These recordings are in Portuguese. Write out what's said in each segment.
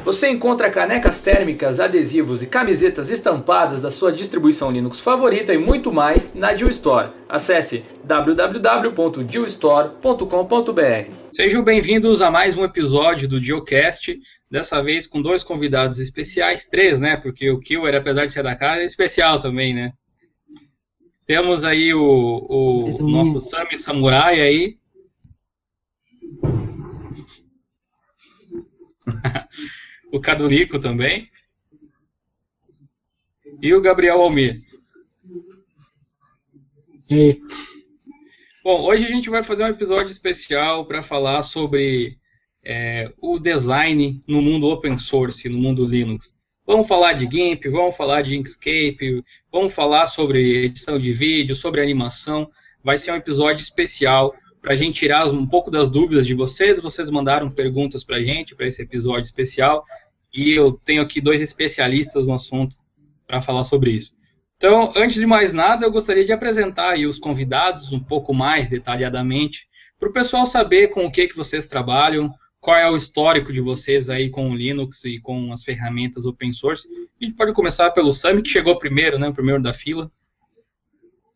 Você encontra canecas térmicas, adesivos e camisetas estampadas da sua distribuição Linux favorita e muito mais na Deal Store. Acesse www.dealstore.com.br. Sejam bem-vindos a mais um episódio do Dealcast, dessa vez com dois convidados especiais, três, né? Porque o Killer, apesar de ser da casa, é especial também, né? Temos aí o nosso Sami Samurai aí. O Cadunico também. E o Gabriel Almir. E... Bom, hoje a gente vai fazer um episódio especial para falar sobre o design no mundo open source, no mundo Linux. Vamos falar de GIMP, vamos falar de Inkscape, vamos falar sobre edição de vídeo, sobre animação. Vai ser um episódio especial para a gente tirar um pouco das dúvidas de vocês. Vocês mandaram perguntas para a gente, para esse episódio especial, e eu tenho aqui dois especialistas no assunto para falar sobre isso. Então, antes de mais nada, eu gostaria de apresentar aí os convidados um pouco mais detalhadamente, para o pessoal saber com o que vocês trabalham, qual é o histórico de vocês aí com o Linux e com as ferramentas open source. A gente pode começar pelo Sami, que chegou primeiro, né, o primeiro da fila.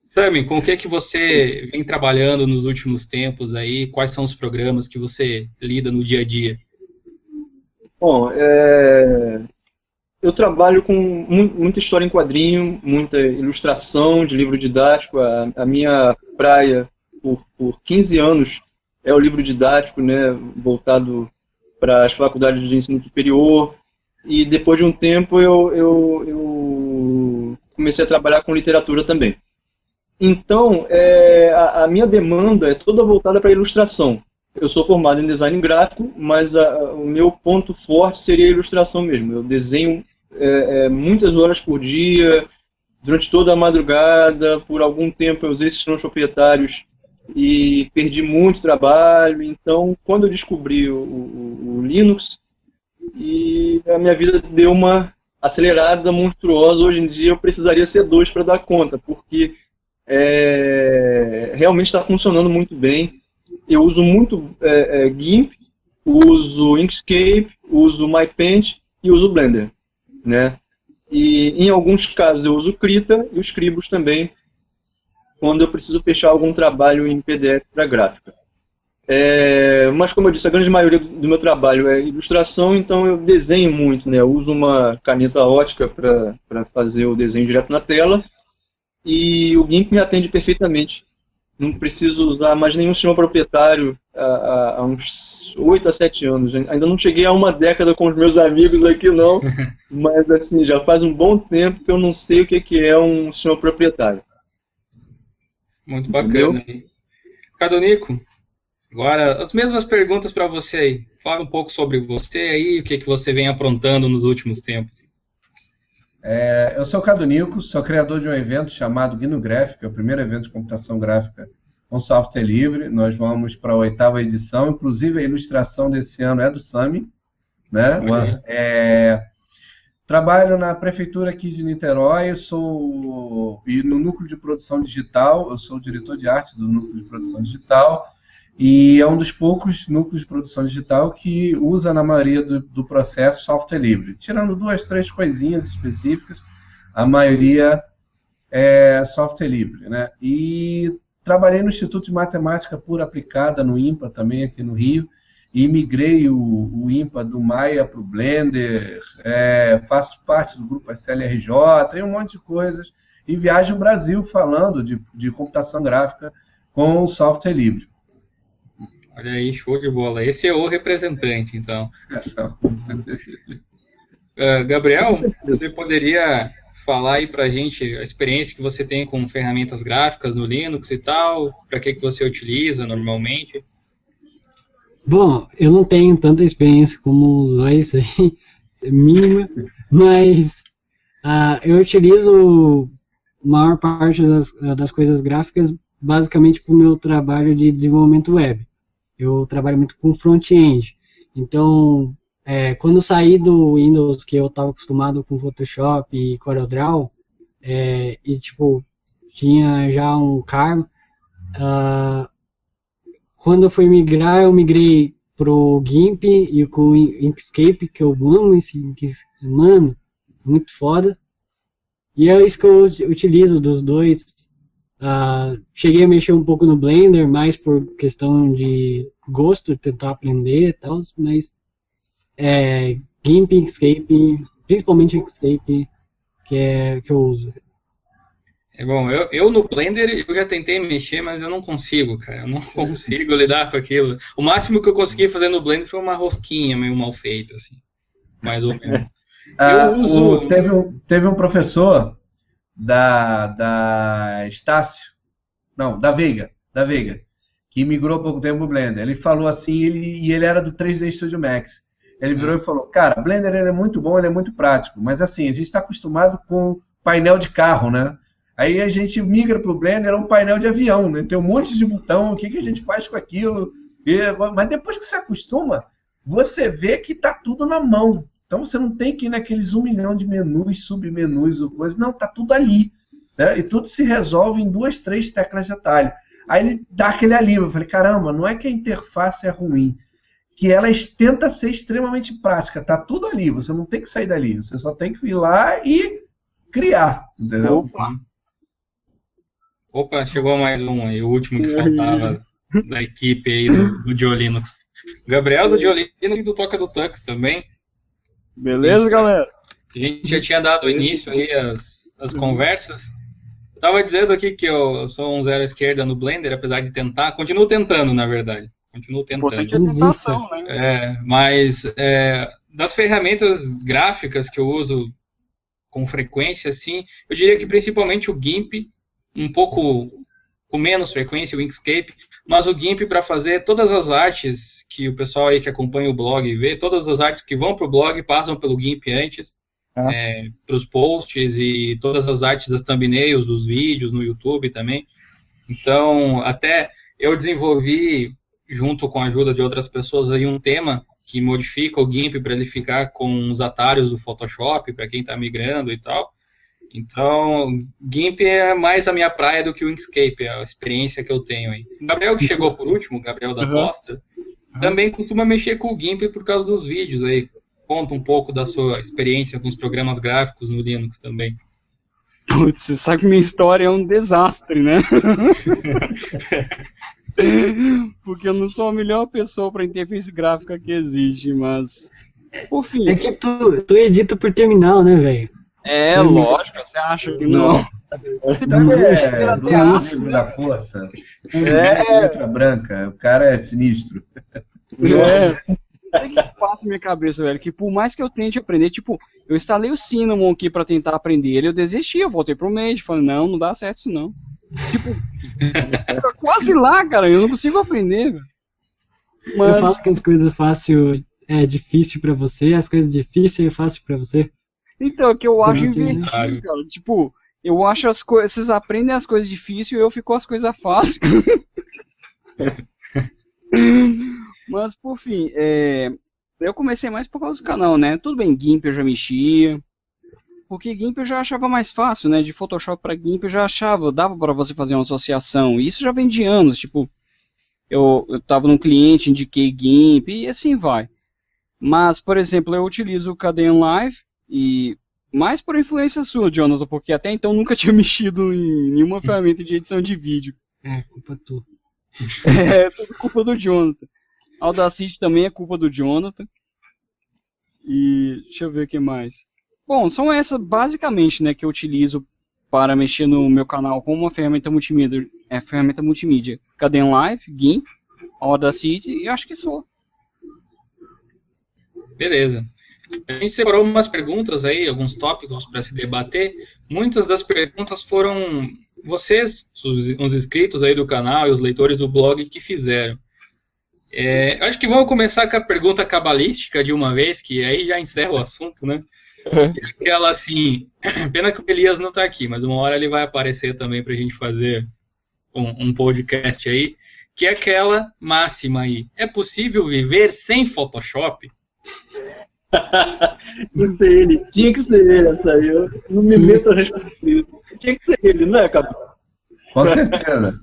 Sami, com o que você vem trabalhando nos últimos tempos aí? Quais são os programas que você lida no dia a dia? Bom, eu trabalho com muita história em quadrinho, muita ilustração de livro didático. A minha praia, por 15 anos, é o livro didático, né, voltado para as faculdades de ensino superior. E depois de um tempo eu comecei a trabalhar com literatura também. Então, a minha demanda é toda voltada para a ilustração. Eu sou formado em design gráfico, mas o meu ponto forte seria a ilustração mesmo. Eu desenho muitas horas por dia, durante toda a madrugada. Por algum tempo eu usei sistemas proprietários e perdi muito trabalho. Então, quando eu descobri o Linux, e a minha vida deu uma acelerada monstruosa. Hoje em dia eu precisaria ser dois para dar conta, porque realmente está funcionando muito bem. Eu uso muito GIMP, uso Inkscape, uso MyPaint e uso Blender, né? E em alguns casos eu uso Krita e os Scribus também, quando eu preciso fechar algum trabalho em PDF para gráfica. Mas como eu disse, a grande maioria do meu trabalho é ilustração, então eu desenho muito, né? Eu uso uma caneta ótica para fazer o desenho direto na tela, e o GIMP me atende perfeitamente. Não preciso usar mais nenhum sistema proprietário há uns 8 a 7 anos. Ainda não cheguei a uma década com os meus amigos aqui, não, mas assim, já faz um bom tempo que eu não sei o que é um sistema proprietário. Muito bacana. Cadonico, agora as mesmas perguntas para você aí. Fala um pouco sobre você aí, o que você vem aprontando nos últimos tempos. Eu sou o Cadunico, sou criador de um evento chamado GNU-Graphic, é o primeiro evento de computação gráfica com software livre. Nós vamos para a 8ª edição, inclusive a ilustração desse ano é do Sami, né? Trabalho na prefeitura aqui de Niterói, e no núcleo de produção digital, eu sou o diretor de arte do núcleo de produção digital, e é um dos poucos núcleos de produção digital que usa, na maioria do processo, software livre. Tirando 2, 3 coisinhas específicas, a maioria é software livre, né? E trabalhei no Instituto de Matemática Pura Aplicada, no IMPA, também aqui no Rio, e migrei o IMPA do Maya para o Blender, faço parte do grupo SLRJ, tem um monte de coisas, e viajo o Brasil falando de computação gráfica com software livre. Olha aí, show de bola. Esse é o representante, então. Gabriel, você poderia falar aí pra gente a experiência que você tem com ferramentas gráficas no Linux e tal, para que você utiliza normalmente? Bom, eu não tenho tanta experiência como os dois aí, mínima, mas eu utilizo a maior parte das coisas gráficas basicamente para o meu trabalho de desenvolvimento web. Eu trabalho muito com front-end, então quando eu saí do Windows, que eu estava acostumado com Photoshop e CorelDRAW, e tipo, tinha já um cargo, quando eu fui migrar, eu migrei pro GIMP e com o Inkscape, que eu amo esse Inkscape, mano, muito foda. E é isso que eu utilizo dos dois. Cheguei a mexer um pouco no Blender, mais por questão de gosto, tentar aprender e tal, mas GIMP, Inkscape, principalmente Inkscape, que eu uso. Bom, eu no Blender eu já tentei mexer, mas eu não consigo, cara. Eu não consigo lidar com aquilo. O máximo que eu consegui fazer no Blender foi uma rosquinha meio mal feita, assim. Mais ou menos. Teve um professor da Estácio, não, da Veiga, que migrou há pouco tempo pro Blender. Ele falou assim, ele era do 3D Studio Max. Ele virou e falou, cara, Blender ele é muito bom, ele é muito prático, mas assim, a gente está acostumado com painel de carro, né? Aí a gente migra para o Blender, é um painel de avião, né? Tem um monte de botão, o que a gente faz com aquilo? Mas depois que você acostuma, você vê que está tudo na mão. Então você não tem que ir naqueles 1 milhão de menus, submenus, ou coisa. Não, está tudo ali. Né? E tudo se resolve em 2, 3 teclas de atalho. Aí ele dá aquele alívio. Eu falei, caramba, não é que a interface é ruim, que ela tenta ser extremamente prática. Está tudo ali, você não tem que sair dali. Você só tem que ir lá e criar. Entendeu? Opa, chegou mais um aí, o último que faltava da equipe aí do Diolinux. Gabriel do Diolinux e do Toca do Tux também. Beleza, galera? A gente já tinha dado início aí às conversas. Eu tava dizendo aqui que eu sou um zero à esquerda no Blender, apesar de tentar. Continuo tentando, na verdade. Continuo tentando. Importante é tentação, né? Mas das ferramentas gráficas que eu uso com frequência, assim, eu diria que principalmente o GIMP, um pouco com menos frequência, o Inkscape, mas o GIMP para fazer todas as artes que o pessoal aí que acompanha o blog vê, todas as artes que vão para o blog passam pelo GIMP antes, para os posts e todas as artes das thumbnails, dos vídeos no YouTube também. Então, até eu desenvolvi, junto com a ajuda de outras pessoas, aí um tema que modifica o GIMP para ele ficar com os atalhos do Photoshop, para quem está migrando e tal. Então, GIMP é mais a minha praia do que o Inkscape, a experiência que eu tenho aí. O Gabriel, que chegou por último, o Gabriel da Costa, também costuma mexer com o GIMP por causa dos vídeos aí. Conta um pouco da sua experiência com os programas gráficos no Linux também. Putz, você sabe que minha história é um desastre, né? Porque eu não sou a melhor pessoa para interface gráfica que existe, mas... Por fim... É que tu edita por terminal, né, velho? Lógico, você acha que não? Você tá do da força. Letra branca, o cara é sinistro. O que passa na minha cabeça, velho? Que por mais que eu tente aprender, tipo, eu instalei o Cinnamon aqui pra tentar aprender ele, eu desisti, eu voltei pro Mage, falei, não dá certo isso não. Tipo, tá quase lá, cara, eu não consigo aprender, velho. Mas... Eu falo que as coisas fáceis é difícil pra você, as coisas difíceis é fácil pra você. Então, é que eu acho invertido, cara. Tipo, eu acho as coisas. Vocês aprendem as coisas difíceis e eu fico com as coisas fáceis. Mas, por fim, eu comecei mais por causa do canal, né? Tudo bem, GIMP eu já mexia. Porque GIMP eu já achava mais fácil, né? De Photoshop pra GIMP eu já achava, dava pra você fazer uma associação. E isso já vem de anos, tipo, eu tava num cliente, indiquei GIMP e assim vai. Mas, por exemplo, eu utilizo o KDE Live. E mais por influência sua, Jonathan, porque até então nunca tinha mexido em nenhuma ferramenta de edição de vídeo. Culpa tua. Tudo culpa do Jonathan. Audacity também é culpa do Jonathan. E deixa eu ver o que mais. Bom, são essas basicamente, né, que eu utilizo para mexer no meu canal com uma ferramenta multimídia. Ferramenta multimídia. KDE Live, GIMP, Audacity e acho que só. Beleza. A gente separou umas perguntas aí, alguns tópicos para se debater. Muitas das perguntas foram vocês, os inscritos aí do canal e os leitores do blog que fizeram. Acho que vamos começar com a pergunta cabalística de uma vez, que aí já encerra o assunto, né? Aquela assim, pena que o Elias não está aqui, mas uma hora ele vai aparecer também para a gente fazer um podcast aí, que é aquela máxima aí. É possível viver sem Photoshop? Tinha que ser ele essa aí. Eu não me meto a responder isso. Tinha que ser ele, não é, Cadu? Com certeza.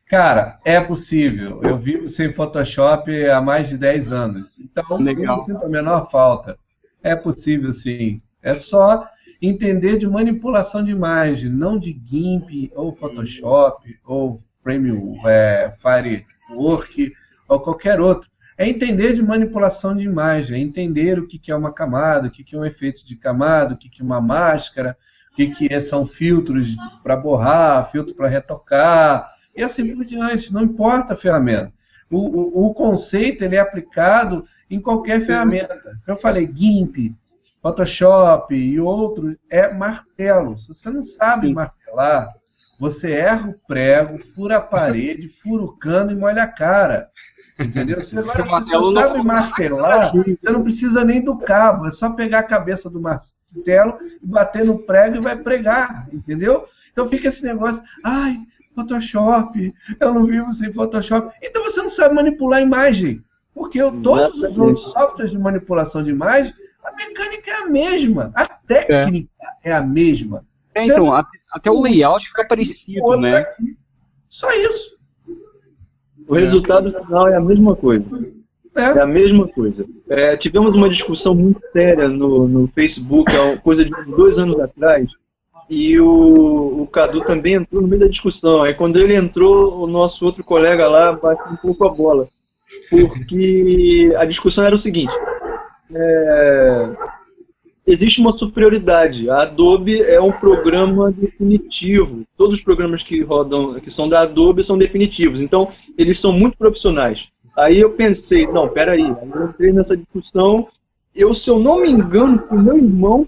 Cara, é possível. Eu vivo sem Photoshop há mais de 10 anos. Então, Legal. eu não sinto a menor falta. É possível, sim. É só entender de manipulação de imagem, não de GIMP, ou Photoshop, ou Firework, ou qualquer outro. É entender de manipulação de imagem, é entender o que é uma camada, o que é um efeito de camada, o que é uma máscara, o que são filtros para borrar, filtro para retocar, e assim por diante, não importa a ferramenta. O conceito ele é aplicado em qualquer ferramenta. Eu falei GIMP, Photoshop e outros, é martelo. Se você não sabe martelar, você erra o prego, fura a parede, fura o cano e molha a cara. Entendeu? Se você sabe martelar, você não precisa nem do cabo, é só pegar a cabeça do martelo e bater no prego e vai pregar, entendeu? Então fica esse negócio, ai, Photoshop, eu não vivo sem Photoshop. Então você não sabe manipular a imagem, porque todos os outros softwares de manipulação de imagem, a mecânica é a mesma, a técnica é a mesma. Então, até o layout fica parecido, né? Aqui. Só isso. O resultado final é a mesma coisa. É a mesma coisa. Tivemos uma discussão muito séria no Facebook, coisa de 2 anos atrás, e o Cadu também entrou no meio da discussão. Aí quando ele entrou, o nosso outro colega lá bateu um pouco a bola. Porque a discussão era o seguinte, existe uma superioridade. A Adobe é um programa definitivo. Todos os programas que rodam, que são da Adobe, são definitivos. Então, eles são muito profissionais. Aí eu pensei, não, peraí. Aí eu entrei nessa discussão. Se eu não me engano, o meu irmão,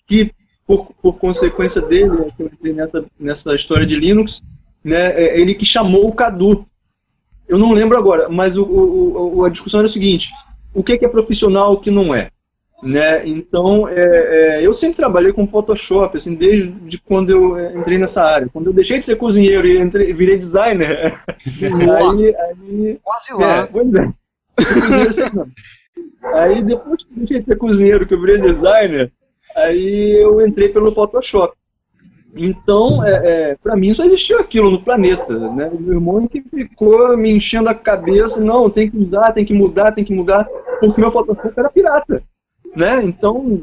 que por consequência dele, eu entrei nessa história de Linux, né, ele que chamou o Cadu. Eu não lembro agora, mas a discussão era o seguinte, o que é profissional e o que não é? Né? Então, eu sempre trabalhei com Photoshop, assim, desde quando eu entrei nessa área. Quando eu deixei de ser cozinheiro e virei designer, aí quase lá. Aí depois que eu deixei de ser cozinheiro, que eu virei designer, aí eu entrei pelo Photoshop. Então, para mim só existiu aquilo no planeta, né? O meu irmão que ficou me enchendo a cabeça, não, tem que usar, tem que mudar, porque meu Photoshop era pirata. Né? Então,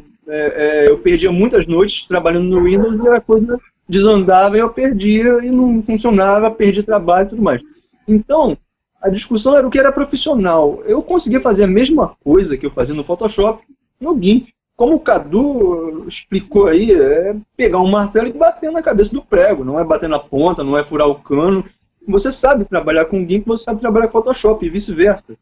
eu perdia muitas noites trabalhando no Windows e a coisa desandava e eu perdia e não funcionava, perdi trabalho e tudo mais. Então, a discussão era o que era profissional. Eu conseguia fazer a mesma coisa que eu fazia no Photoshop no GIMP. Como o Cadu explicou aí, é pegar um martelo e bater na cabeça do prego, não é bater na ponta, não é furar o cano. Você sabe trabalhar com GIMP, você sabe trabalhar com Photoshop e vice-versa.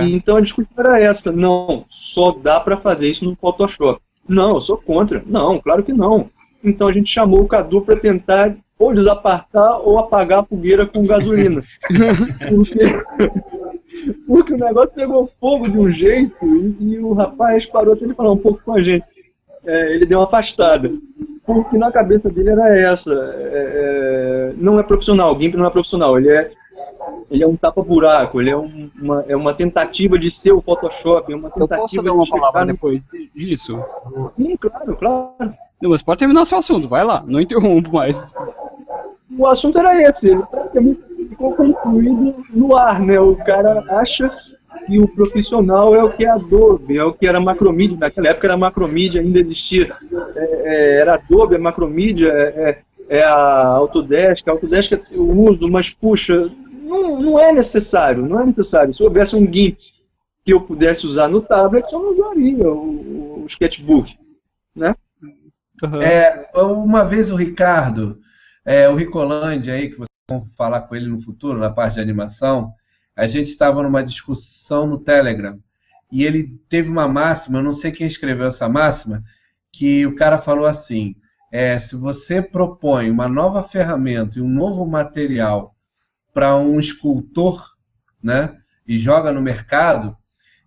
Então a discussão era essa, não, só dá para fazer isso no Photoshop. Não, eu sou contra. Não, claro que não. Então a gente chamou o Cadu para tentar ou desapartar ou apagar a fogueira com gasolina. Porque o negócio pegou fogo de um jeito e o rapaz parou até de falar um pouco com a gente. Ele deu uma afastada. Porque na cabeça dele era essa. Não é profissional, o GIMP não é profissional, ele é um tapa-buraco, ele é uma tentativa de ser o Photoshop, é uma tentativa. Eu posso dar uma palavra depois disso? Sim, claro. Não, mas pode terminar seu assunto, vai lá, não interrompo mais. O assunto era esse, ele praticamente ficou concluído no ar, né? O cara acha que o profissional é o que é Adobe, é o que era Macromedia, naquela época era Macromedia, ainda existia, era Adobe, a Macromedia, a Autodesk eu uso, mas puxa, não é necessário. Se houvesse um GIMP que eu pudesse usar no tablet, eu não usaria o Sketchbook, né? Uma vez o Ricardo, o Ricolândia aí, que vocês vão falar com ele no futuro, na parte de animação, a gente estava numa discussão no Telegram, e ele teve uma máxima, eu não sei quem escreveu essa máxima, que o cara falou assim, se você propõe uma nova ferramenta e um novo material para um escultor, né, e joga no mercado,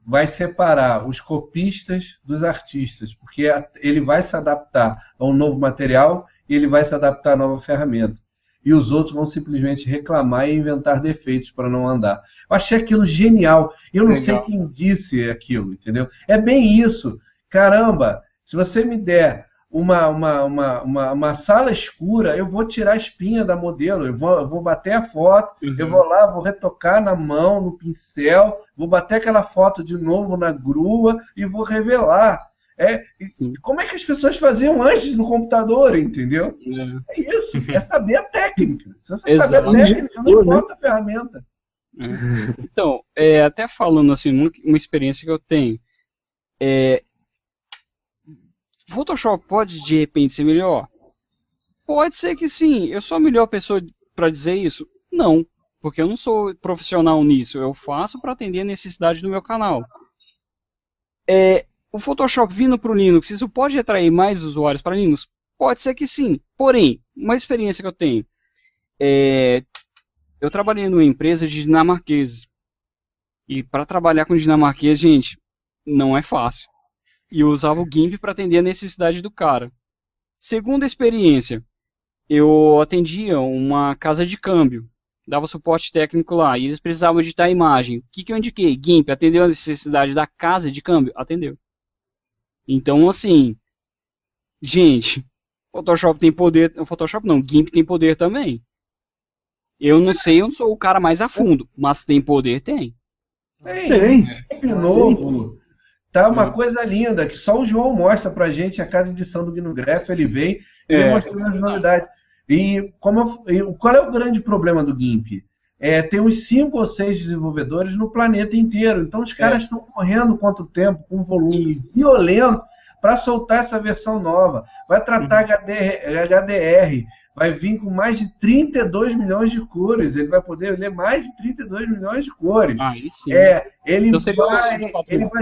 vai separar os copistas dos artistas, porque ele vai se adaptar a um novo material e ele vai se adaptar à nova ferramenta. E os outros vão simplesmente reclamar e inventar defeitos para não andar. Eu achei aquilo genial. Eu não sei quem disse aquilo, entendeu? É bem isso. Caramba, se você me der uma sala escura, eu vou tirar a espinha da modelo, eu vou bater a foto, eu vou lá, vou retocar na mão, no pincel, vou bater aquela foto de novo na grua e vou revelar. Como é que as pessoas faziam antes do computador, entendeu? É isso, é saber a técnica. Se você saber a técnica, não importa a ferramenta. Então, até falando assim, uma experiência que eu tenho, Photoshop pode de repente ser melhor? Pode ser que sim. Eu sou a melhor pessoa para dizer isso? Não, porque eu não sou profissional nisso. Eu faço para atender a necessidade do meu canal. O Photoshop vindo para o Linux, isso pode atrair mais usuários para Linux? Pode ser que sim. Porém, uma experiência que eu tenho, eu trabalhei numa empresa de dinamarqueses. E para trabalhar com dinamarquês, gente, não é fácil. E eu usava o GIMP para atender a necessidade do cara. Segunda experiência, eu atendia uma casa de câmbio, dava suporte técnico lá, e eles precisavam editar a imagem. O que eu indiquei? GIMP, atendeu a necessidade da casa de câmbio? Atendeu. Então, assim, gente, Photoshop tem poder, Photoshop não, GIMP tem poder também. Eu não sei, eu não sou o cara mais a fundo, mas tem poder, tem. Tem. De novo. Tá uma coisa linda, que só o João mostra pra gente a cada edição do GnuGraph, ele vem mostrando as novidades. E qual é o grande problema do GIMP? Tem uns 5 ou 6 desenvolvedores no planeta inteiro, então os caras estão correndo contra o tempo, com um volume violento, para soltar essa versão nova. Vai tratar HDR, vai vir com mais de 32 milhões de cores, ele vai poder ler mais de 32 milhões de cores. Aí sim. Ele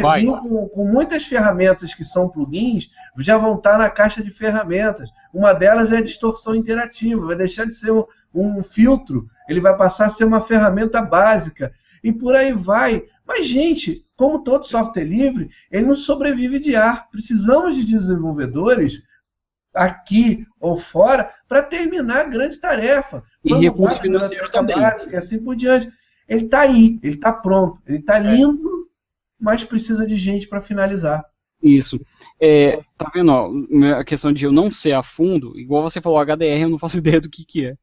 vai vir com muitas ferramentas que são plugins, já vão estar na caixa de ferramentas. Uma delas é a distorção interativa, vai deixar de ser um filtro, ele vai passar a ser uma ferramenta básica, e por aí vai. Mas, gente, como todo software livre, ele não sobrevive de ar. Precisamos de desenvolvedores aqui ou fora para terminar a grande tarefa. E recurso financeiro também. Básica, assim por diante. Ele está aí, ele está pronto, ele está lindo, mas precisa de gente para finalizar. Isso. Tá vendo? Ó, a questão de eu não ser a fundo, igual você falou, HDR, eu não faço ideia do que é.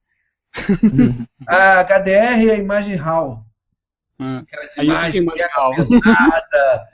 A HDR é a imagem RAW. Aquelas imagens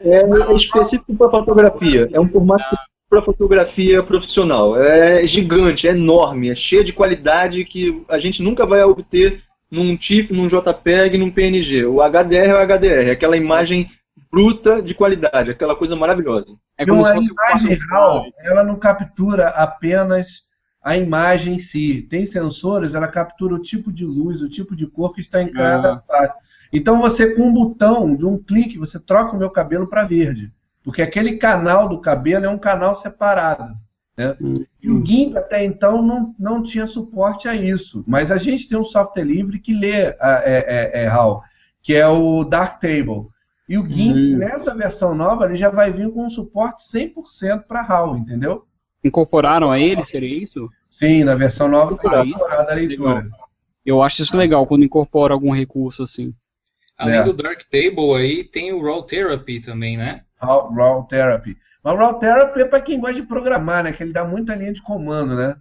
é específico para fotografia. É um formato para fotografia profissional. É gigante, é enorme, é cheio de qualidade que a gente nunca vai obter num TIFF, num JPEG, num PNG. O HDR é o HDR, é aquela imagem bruta de qualidade, aquela coisa maravilhosa. É como se fosse a imagem RAW, ela não captura apenas a imagem em si. Tem sensores, ela captura o tipo de luz, o tipo de cor que está em cada parte. Então você, com um botão, de um clique, você troca o meu cabelo para verde. Porque aquele canal do cabelo é um canal separado. Né? E o GIMP até então não tinha suporte a isso. Mas a gente tem um software livre que lê RAW, que é o Darktable. E o GIMP, nessa versão nova, ele já vai vir com um suporte 100% para RAW, entendeu? Incorporaram a ele, seria isso? Sim, na versão nova está incorporada a leitura. Legal. Eu acho isso legal, quando incorpora algum recurso assim. Além do Darktable aí, tem o Raw Therapy também, né? Raw Therapy. Mas o Raw Therapy é para quem gosta de programar, né? Que ele dá muita linha de comando, né?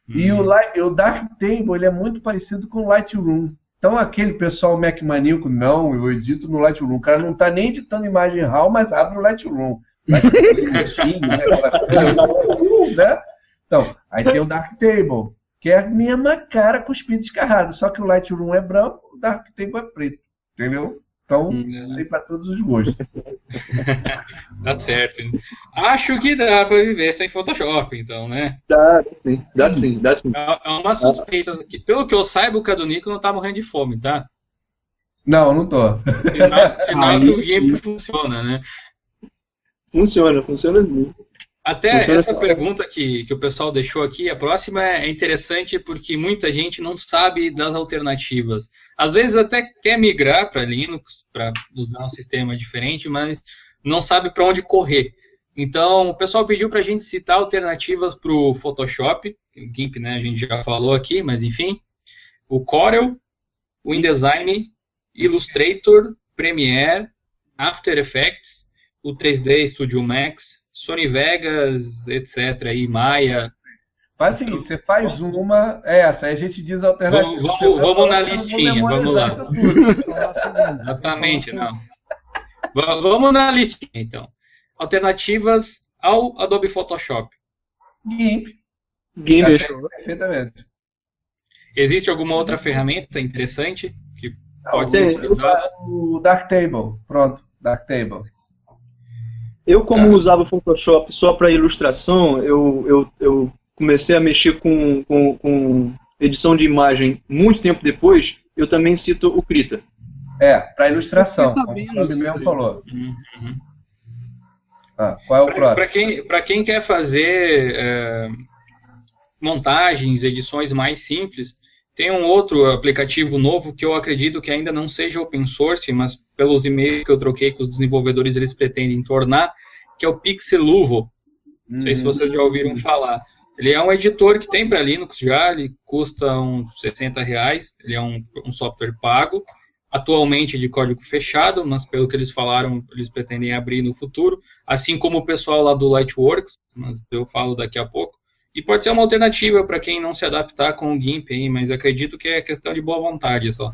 E o Darktable, ele é muito parecido com o Lightroom. Então aquele pessoal Mac maníaco, não, eu edito no Lightroom. O cara não está nem editando imagem RAW, mas abre o Lightroom. Né? Então, aí tem o Darktable, que é a mesma cara cuspido descarrado, só que o Lightroom é branco, o Darktable é preto. Entendeu? Então, tem para todos os gostos. Tá certo. Acho que dá para viver sem Photoshop, então, né? Dá sim. É uma suspeita. Que, pelo que eu saiba, o Cadunico não tá morrendo de fome, tá? Não tô. Sinal que o GIMP funciona, né? Funciona sim. Até essa pergunta que o pessoal deixou aqui, a próxima é interessante porque muita gente não sabe das alternativas. Às vezes até quer migrar para Linux, para usar um sistema diferente, mas não sabe para onde correr. Então, o pessoal pediu para a gente citar alternativas para o Photoshop, o GIMP, né, a gente já falou aqui, mas enfim, o Corel, o InDesign, Illustrator, Premiere, After Effects, o 3D Studio Max, Sony Vegas, etc. aí, Maya. Faz o seguinte, você faz uma, essa, aí a gente diz a alternativa. Vamos na listinha, vamos lá. Isso tudo. Exatamente, não. Vamos na listinha, então. Alternativas ao Adobe Photoshop. GIMP. Fechou. Perfeitamente. Existe alguma outra ferramenta interessante que pode ser utilizada? O Darktable. Pronto, Darktable. Eu, como usava o Photoshop só para ilustração, eu comecei a mexer com edição de imagem muito tempo depois. Eu também cito o Krita. Para ilustração, como o Fábio mesmo falou. Uhum. Qual é o próximo? Para quem quer fazer montagens, edições mais simples, tem um outro aplicativo novo que eu acredito que ainda não seja open source, mas pelos e-mails que eu troquei com os desenvolvedores, eles pretendem tornar, que é o Pixeluvo. Não sei se vocês já ouviram falar. Ele é um editor que tem para Linux já, ele custa uns R$60, ele é um software pago, atualmente de código fechado, mas pelo que eles falaram, eles pretendem abrir no futuro, assim como o pessoal lá do Lightworks, mas eu falo daqui a pouco. E pode ser uma alternativa para quem não se adaptar com o GIMP aí, mas acredito que é questão de boa vontade só.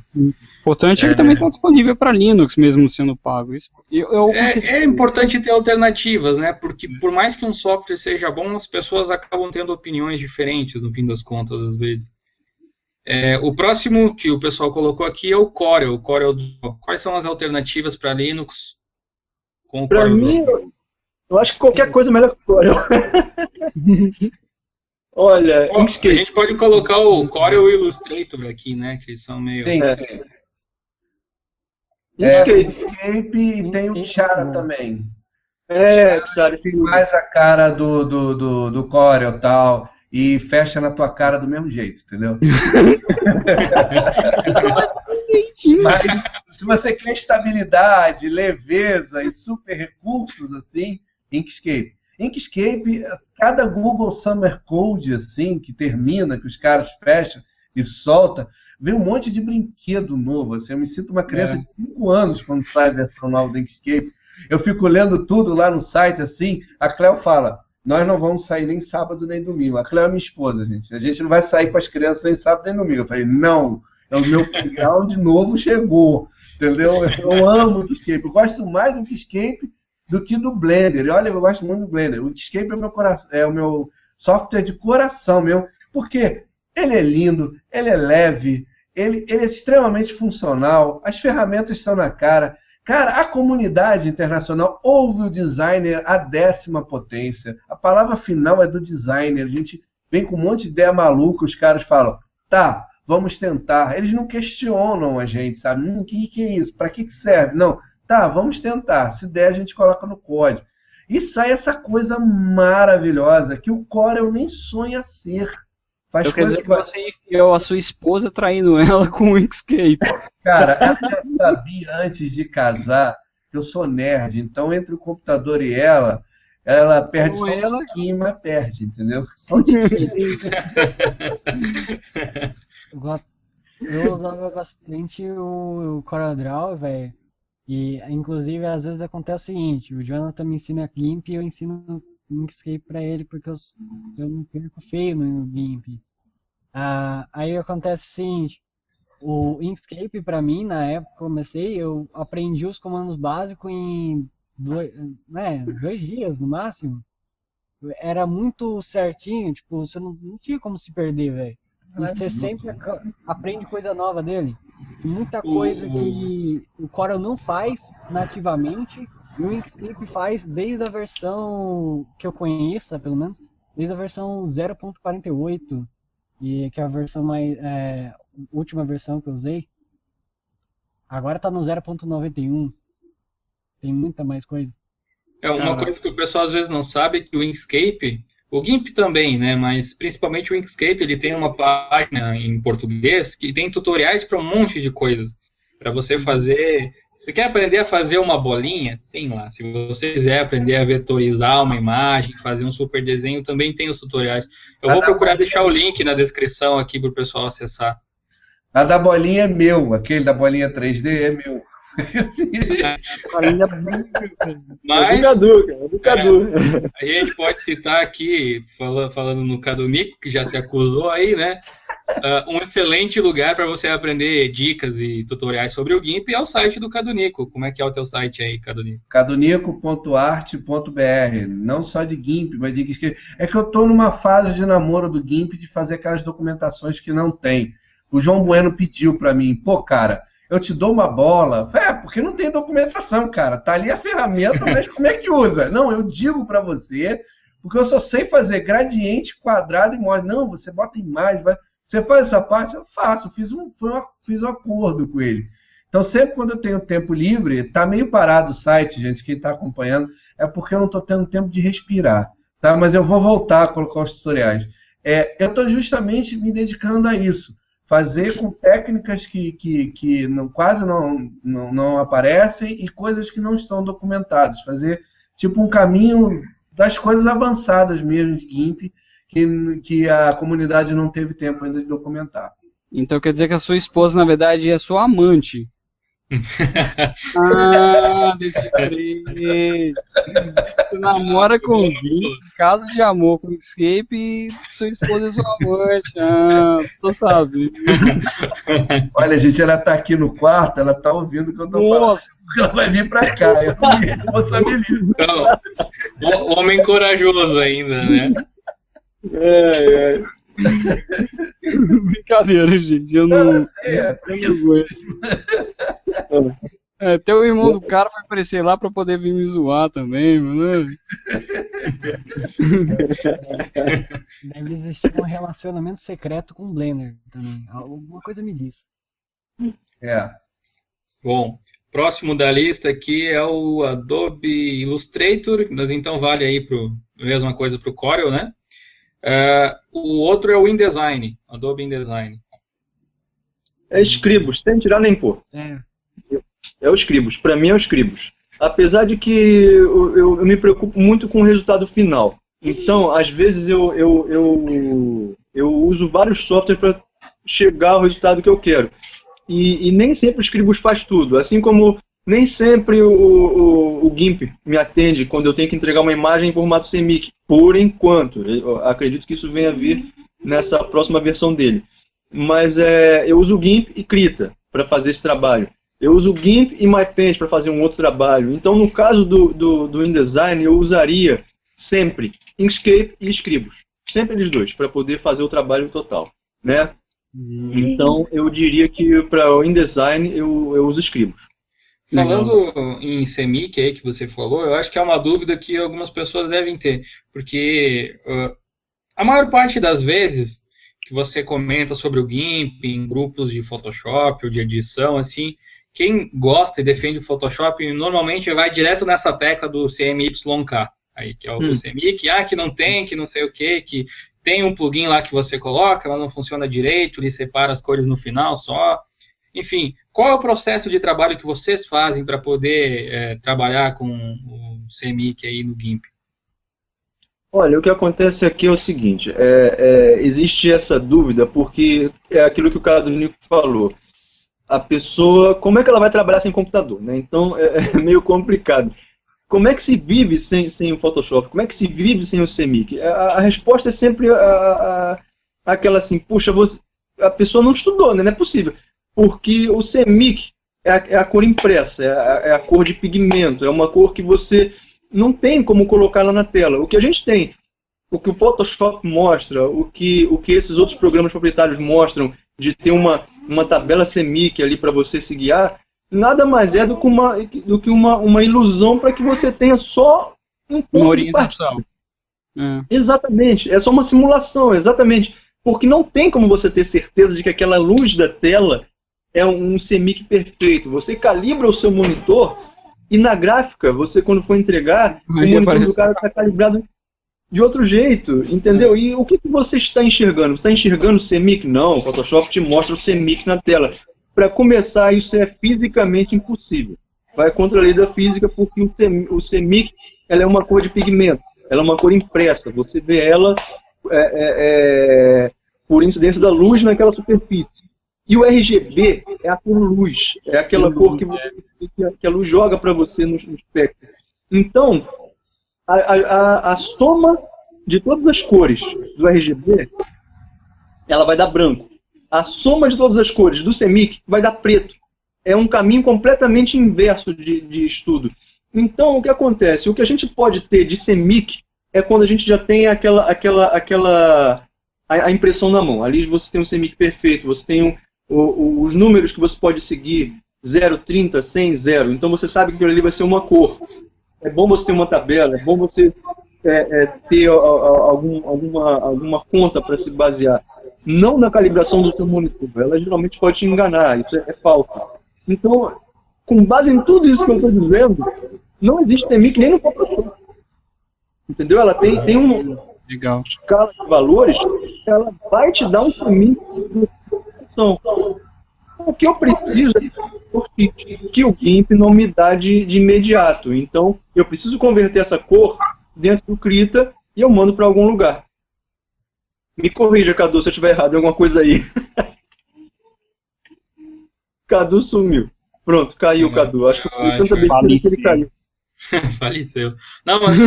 Importante, ele também está disponível para Linux, mesmo sendo pago. Isso, é importante ter alternativas, né? Porque por mais que um software seja bom, as pessoas acabam tendo opiniões diferentes, no fim das contas, às vezes. O próximo que o pessoal colocou aqui é o Corel. Quais são as alternativas para Linux com o Para Corel? mim, eu acho que qualquer coisa é melhor que o Corel. Olha, Inkscape. A gente pode colocar o Corel e o Illustrator aqui, né? Que eles são meio... Sim. Inkscape e tem o Chara também. Chara. Tem mais a cara do Corel e tal, e fecha na tua cara do mesmo jeito, entendeu? Mas se você quer estabilidade, leveza e super recursos, assim, Inkscape. Inkscape, cada Google Summer Code, assim, que termina, que os caras fecham e soltam, vem um monte de brinquedo novo. Assim, eu me sinto uma criança de 5 anos quando sai a versão nova do Inkscape. Eu fico lendo tudo lá no site, assim, a Cleo fala, nós não vamos sair nem sábado nem domingo. A Cleo é minha esposa, gente. A gente não vai sair com as crianças nem sábado nem domingo. Eu falei, não, o meu playground novo chegou, entendeu? Eu amo o Inkscape. Eu gosto mais do Inkscape do que do Blender. E olha, eu gosto muito do Blender. O Inkscape é o meu software de coração mesmo, porque ele é lindo, ele é leve, ele é extremamente funcional, as ferramentas estão na cara. Cara, a comunidade internacional ouve o designer à 10ª potência. A palavra final é do designer. A gente vem com um monte de ideia maluca, os caras falam, tá, vamos tentar. Eles não questionam a gente, sabe? O que é isso? Para que serve? Não. Tá, vamos tentar. Se der, a gente coloca no código. E sai essa coisa maravilhosa que o Corel nem sonha ser. Eu quero dizer que você enfiou a sua esposa traindo ela com o Inkscape. Cara, ela já sabia antes de casar que eu sou nerd. Então, entre o computador e ela perde só um pouquinho, mas perde, entendeu? Só um pouquinho. Eu usava bastante o CorelDRAW, velho. E, inclusive, às vezes acontece o seguinte, o Jonathan me ensina GIMP e eu ensino Inkscape pra ele, porque eu não perco feio no GIMP. Aí acontece o seguinte, o Inkscape pra mim, na época que eu comecei, eu aprendi os comandos básicos em 2 dias, no máximo. Era muito certinho, tipo, você não tinha como se perder, velho. E você sempre aprende coisa nova dele. Muita coisa que o Corel não faz nativamente, e o Inkscape faz desde a versão que eu conheça, pelo menos, desde a versão 0.48, e que é a versão última versão que eu usei. Agora tá no 0.91. Tem muita mais coisa. Uma coisa que o pessoal às vezes não sabe é que o Inkscape, o GIMP também, né? Mas principalmente o Inkscape, ele tem uma página em português que tem tutoriais para um monte de coisas. Para você fazer... Se quer aprender a fazer uma bolinha, tem lá. Se você quiser aprender a vetorizar uma imagem, fazer um super desenho, também tem os tutoriais. Eu vou procurar deixar o link na descrição aqui para o pessoal acessar. A da bolinha é meu, aquele da bolinha 3D é meu. Mas Educador, cara, educador. a gente pode citar aqui, falando no Cadonico, que já se acusou aí, né? Um excelente lugar para você aprender dicas e tutoriais sobre o GIMP é o site do Cadonico. Como é que é o teu site aí, Cadonico? cadonico.art.br, não só de GIMP, mas de GIMP. É que eu estou numa fase de namoro do GIMP de fazer aquelas documentações que não tem. O João Bueno pediu para mim, pô, cara, eu te dou uma bola. Porque não tem documentação, cara. Tá ali a ferramenta, mas como é que usa? Não, eu digo para você, porque eu só sei fazer gradiente, quadrado e módulo. Não, você bota imagem, você faz essa parte? Eu faço. Fiz um acordo com ele. Então, sempre quando eu tenho tempo livre, tá meio parado o site, gente, quem está acompanhando, é porque eu não estou tendo tempo de respirar. Tá? Mas eu vou voltar a colocar os tutoriais. Eu estou justamente me dedicando a isso. Fazer com técnicas que quase não aparecem e coisas que não estão documentadas. Fazer tipo um caminho das coisas avançadas mesmo de GIMP, que a comunidade não teve tempo ainda de documentar. Então quer dizer que a sua esposa, na verdade, é sua amante. Ah, decifrei. Você namora com o GIMP, caso de amor com o Escape, e sua esposa é sua amante. Ah, tô sabendo. Olha, gente, ela tá aqui no quarto, ela tá ouvindo o que eu tô falando. Ela vai vir pra cá, eu me responsabilizo. Então, homem corajoso ainda, né? Brincadeira, gente. Eu não aguento. Até o irmão do cara vai aparecer lá pra poder vir me zoar também, mano. Deve existir um relacionamento secreto com o Blender também. Alguma coisa me diz. Bom, próximo da lista aqui é o Adobe Illustrator, mas então vale aí a mesma coisa para o Corel, né? O outro é o InDesign, Adobe InDesign. É Scribus, sem tirar nem pôr. É o Scribus, para mim é o Scribus. Apesar de que eu me preocupo muito com o resultado final. Então, às vezes eu uso vários softwares para chegar ao resultado que eu quero. E nem sempre o Scribus faz tudo. Assim como nem sempre o GIMP me atende quando eu tenho que entregar uma imagem em formato CMYK. Por enquanto. Eu acredito que isso venha a vir nessa próxima versão dele. Mas eu uso o GIMP e Krita para fazer esse trabalho. Eu uso o GIMP e MyPaint para fazer um outro trabalho. Então, no caso do InDesign, eu usaria sempre Inkscape e Scribus. Sempre eles dois, para poder fazer o trabalho total. Né? Então, eu diria que para o InDesign eu uso Scribus. Falando em CMYK aí que você falou, eu acho que é uma dúvida que algumas pessoas devem ter. Porque a maior parte das vezes que você comenta sobre o GIMP em grupos de Photoshop ou de edição, assim, quem gosta e defende o Photoshop normalmente vai direto nessa tecla do CMYK, aí, que é o CMYK, que não tem, que não sei o que tem um plugin lá que você coloca, mas não funciona direito, ele separa as cores no final só. Enfim, qual é o processo de trabalho que vocês fazem para poder trabalhar com o CMYK aí no GIMP? Olha, o que acontece aqui é o seguinte, existe essa dúvida porque é aquilo que o cara do Nico falou. A pessoa, como é que ela vai trabalhar sem computador, né? Então é meio complicado. Como é que se vive sem o Photoshop? Como é que se vive sem o CMYK? A resposta é sempre aquela assim, puxa, a pessoa não estudou, né? Não é possível. Porque o CMYK é a cor impressa, é a cor de pigmento, é uma cor que você não tem como colocar lá na tela. O que a gente tem, o que o Photoshop mostra, o que esses outros programas proprietários mostram, de ter uma tabela CMYK ali para você se guiar, nada mais é do que uma ilusão para que você tenha só um ponto uma orientação. Exatamente, é só uma simulação, exatamente. Porque não tem como você ter certeza de que aquela luz da tela é um CMYK perfeito. Você calibra o seu monitor e na gráfica, você quando for entregar, o monitor do cara está calibrado de outro jeito, entendeu? E o que você está enxergando? Você está enxergando o CMYK? Não, o Photoshop te mostra o CMYK na tela. Para começar, isso é fisicamente impossível. Vai contra a lei da física, porque o CMYK ela é uma cor de pigmento, ela é uma cor impressa. Você vê ela por incidência da luz naquela superfície. E o RGB é a cor luz, é aquela cor que a luz joga para você no espectro. Então, a soma de todas as cores do RGB, ela vai dar branco. A soma de todas as cores do CMYK vai dar preto. É um caminho completamente inverso de estudo. Então, o que acontece? O que a gente pode ter de CMYK é quando a gente já tem a impressão na mão. Ali você tem um CMYK perfeito, você tem os números que você pode seguir, 0, 30, 100, 0. Então você sabe que aquilo ali vai ser uma cor. É bom você ter uma tabela, é bom você ter alguma conta para se basear. Não na calibração do seu monitor, ela geralmente pode te enganar, isso é falta. Então, com base em tudo isso que eu estou dizendo, não existe CMYK nem no Photoshop. Entendeu? Ela tem uma escala de valores, ela vai te dar um CMYK de definição. O que eu preciso é que o GIMP não me dá de imediato. Então, eu preciso converter essa cor dentro do Krita e eu mando para algum lugar. Me corrija, Cadu, se eu estiver errado em alguma coisa aí. Cadu sumiu. Pronto, caiu, Cadu. Acho que foi tanta besteira que ele caiu. Faleceu. Não, mas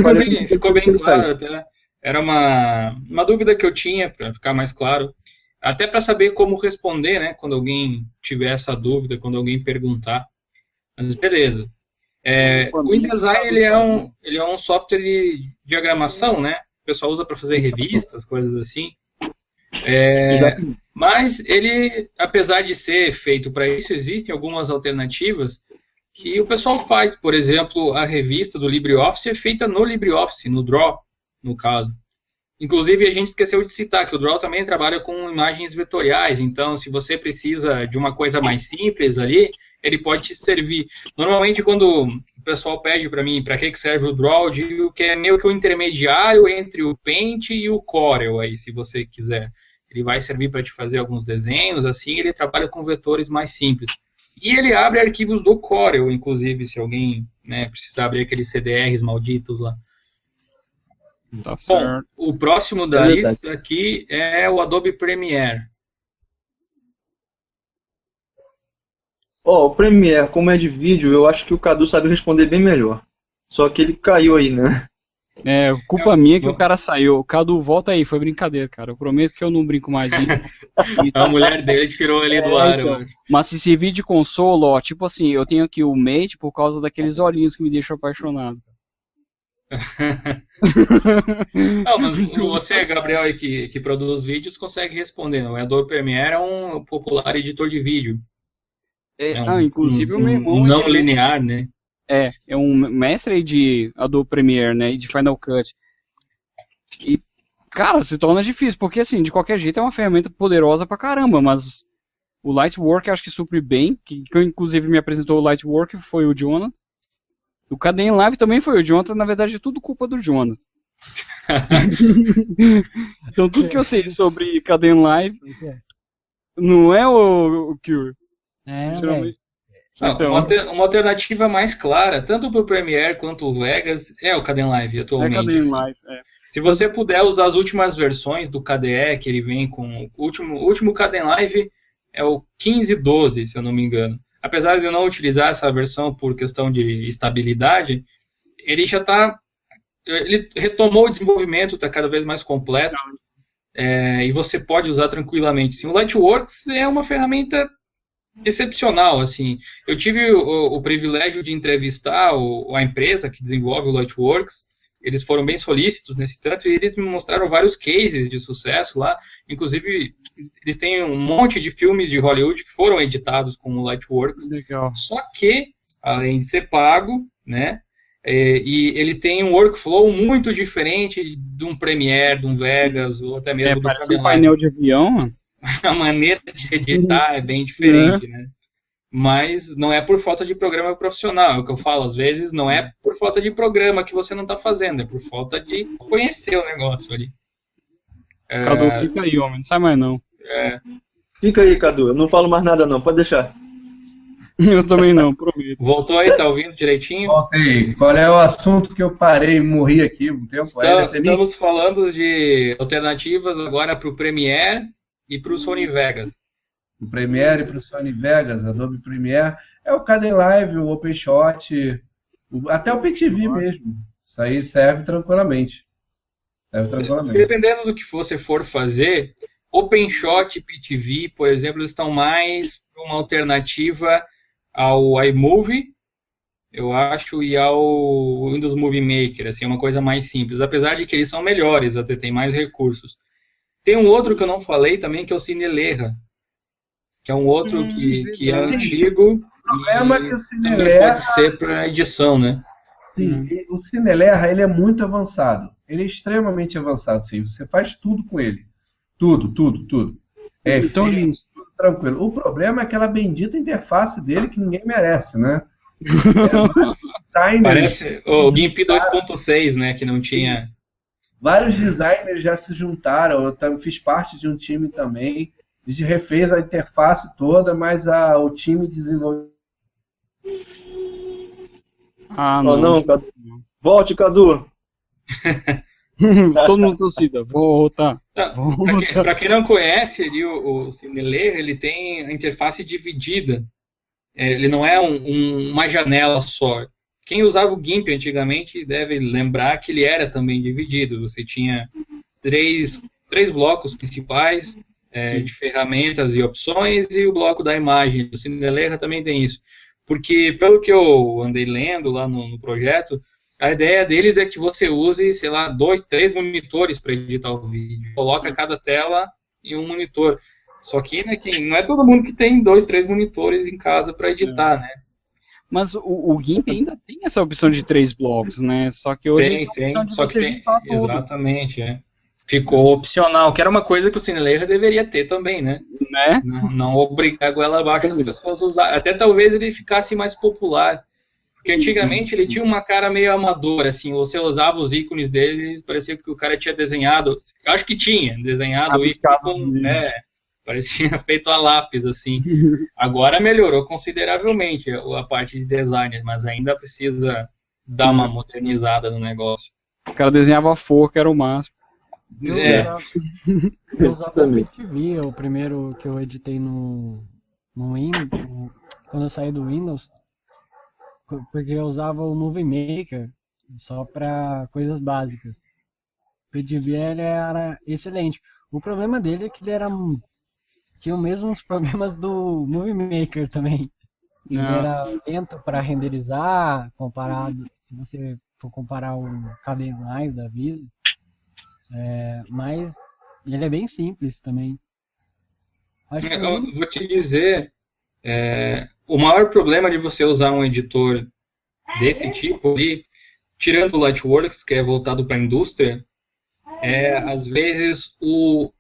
ficou bem claro até. Era uma dúvida que eu tinha, para ficar mais claro. Até para saber como responder, né? Quando alguém tiver essa dúvida, quando alguém perguntar. Mas beleza. O InDesign ele é um software de diagramação, né? O pessoal usa para fazer revistas, coisas assim. Mas ele, apesar de ser feito para isso, existem algumas alternativas que o pessoal faz. Por exemplo, a revista do LibreOffice é feita no LibreOffice, no Draw, no caso. Inclusive, a gente esqueceu de citar que o Draw também trabalha com imagens vetoriais. Então, se você precisa de uma coisa mais simples ali, ele pode te servir. Normalmente, quando o pessoal pede para mim para que serve o Draw, eu digo que é meio que o intermediário entre o Paint e o Corel, aí, se você quiser. Ele vai servir para te fazer alguns desenhos, assim, ele trabalha com vetores mais simples. E ele abre arquivos do Corel, inclusive, se alguém, né, precisar abrir aqueles CDRs malditos lá. Tá certo. Bom, o próximo da lista aqui é o Adobe Premiere. O Premiere, como é de vídeo, eu acho que o Cadu sabe responder bem melhor. Só que ele caiu aí, né? Culpa minha que o cara saiu. O Cadu, volta aí, foi brincadeira, cara. Eu prometo que eu não brinco mais nisso. A mulher dele tirou ali do ar. Então. Mas se servir de consolo, ó, tipo assim, eu tenho aqui o Mate por causa daqueles olhinhos que me deixam apaixonado. Não, mas você, Gabriel, aí que produz vídeos, consegue responder. O Adobe Premiere é um popular editor de vídeo. Inclusive o meu irmão... não linear, né? É um mestre de Adobe Premiere, né, e de Final Cut. E, cara, se torna difícil, porque assim, de qualquer jeito é uma ferramenta poderosa pra caramba, mas o Lightwork acho que supre bem, que inclusive me apresentou o Lightwork foi o Jonathan. O KDE Live também foi o Jonathan, na verdade é tudo culpa do Jonathan. Então tudo que eu sei sobre KDE Live não é o Cure. Geralmente. Então, uma alternativa mais clara, tanto para o Premiere quanto o Vegas, é o KDE Live atualmente. KDE Live, Se você puder usar as últimas versões do KDE, que ele vem com o último KDE Live é o 15.12, se eu não me engano. Apesar de eu não utilizar essa versão por questão de estabilidade, ele já está... Ele retomou o desenvolvimento, está cada vez mais completo, e você pode usar tranquilamente. Sim, o Lightworks é uma ferramenta excepcional, assim. Eu tive o privilégio de entrevistar a empresa que desenvolve o Lightworks. Eles foram bem solícitos nesse tanto e eles me mostraram vários cases de sucesso lá. Inclusive, eles têm um monte de filmes de Hollywood que foram editados com o Lightworks. Legal. Só que, além de ser pago, né, e ele tem um workflow muito diferente de um Premiere, de um Vegas, ou até mesmo do parece um painel de avião, mano. A maneira de se editar é bem diferente, né? Mas não é por falta de programa profissional, é o que eu falo, às vezes não é por falta de programa que você não está fazendo, é por falta de conhecer o negócio ali. Cadu, fica aí, homem, não sai mais não. Fica aí, Cadu, eu não falo mais nada não, pode deixar. Eu também não, prometo. Voltou aí, tá ouvindo direitinho? Voltei. Qual é o assunto que eu parei e morri aqui um tempo? Estamos falando de alternativas agora para o Premiere e para o Sony Vegas. O Premiere para o Sony Vegas, Adobe Premiere, é o Kdenlive, o OpenShot, até o PTV mesmo. Isso aí serve tranquilamente. Dependendo do que você for fazer, OpenShot e PTV, por exemplo, eles estão mais para uma alternativa ao iMovie, eu acho, e ao Windows Movie Maker, assim, uma coisa mais simples, apesar de que eles são melhores, até tem mais recursos. Tem um outro que eu não falei também, que é o Cineleira, que é um outro que é antigo, o problema é que o também Cineleira, pode ser para edição, né? sim, o Cineleira, ele é muito avançado. Ele é extremamente avançado, sim. Você faz tudo com ele. Tudo. É Então, tudo tranquilo. O problema é aquela bendita interface dele que ninguém merece, né? Parece o GIMP 2.6, né, que não tinha... Vários designers já se juntaram, eu fiz parte de um time também, a gente refez a interface toda, mas o time desenvolveu... Não, Cadu. Volte, Cadu. Todo mundo torcida, volta. Para quem não conhece, ali, o Cineleira, ele tem a interface dividida. Ele não é uma janela só. Quem usava o GIMP antigamente deve lembrar que ele era também dividido. Você tinha três blocos principais de ferramentas e opções e o bloco da imagem. O Cineleira também tem isso. Porque, pelo que eu andei lendo lá no projeto, a ideia deles é que você use, sei lá, 2, 3 monitores para editar o vídeo. Coloca cada tela em um monitor. Só que, né, não é todo mundo que tem 2, 3 monitores em casa para editar, né? Mas o GIMP ainda tem essa opção de 3 blocos, né? Só que hoje tem. Só que tem, exatamente, Ficou opcional, que era uma coisa que o Cineleira deveria ter também, né? Não obrigar a goela abaixo as pessoas a usar. Até talvez ele ficasse mais popular. Porque antigamente ele tinha uma cara meio amadora, assim, você usava os ícones dele, parecia que o cara tinha desenhado, eu acho que tinha desenhado o ícone, parecia feito a lápis, assim. Agora melhorou consideravelmente a parte de design, mas ainda precisa dar uma modernizada no negócio. O cara desenhava a forca, era o máximo. Eu usava o PTV, o primeiro que eu editei no Windows, quando eu saí do Windows, porque eu usava o Movie Maker só para coisas básicas. O PTV ele era excelente. O problema dele é que ele tinha os mesmos problemas do Movie Maker também. Ele era lento para renderizar, comparado, se você for comparar o Kdenlive da vida. Mas ele é bem simples também. Eu vou te dizer, o maior problema de você usar um editor desse tipo ali, tirando o Lightworks, que é voltado para a indústria, às vezes o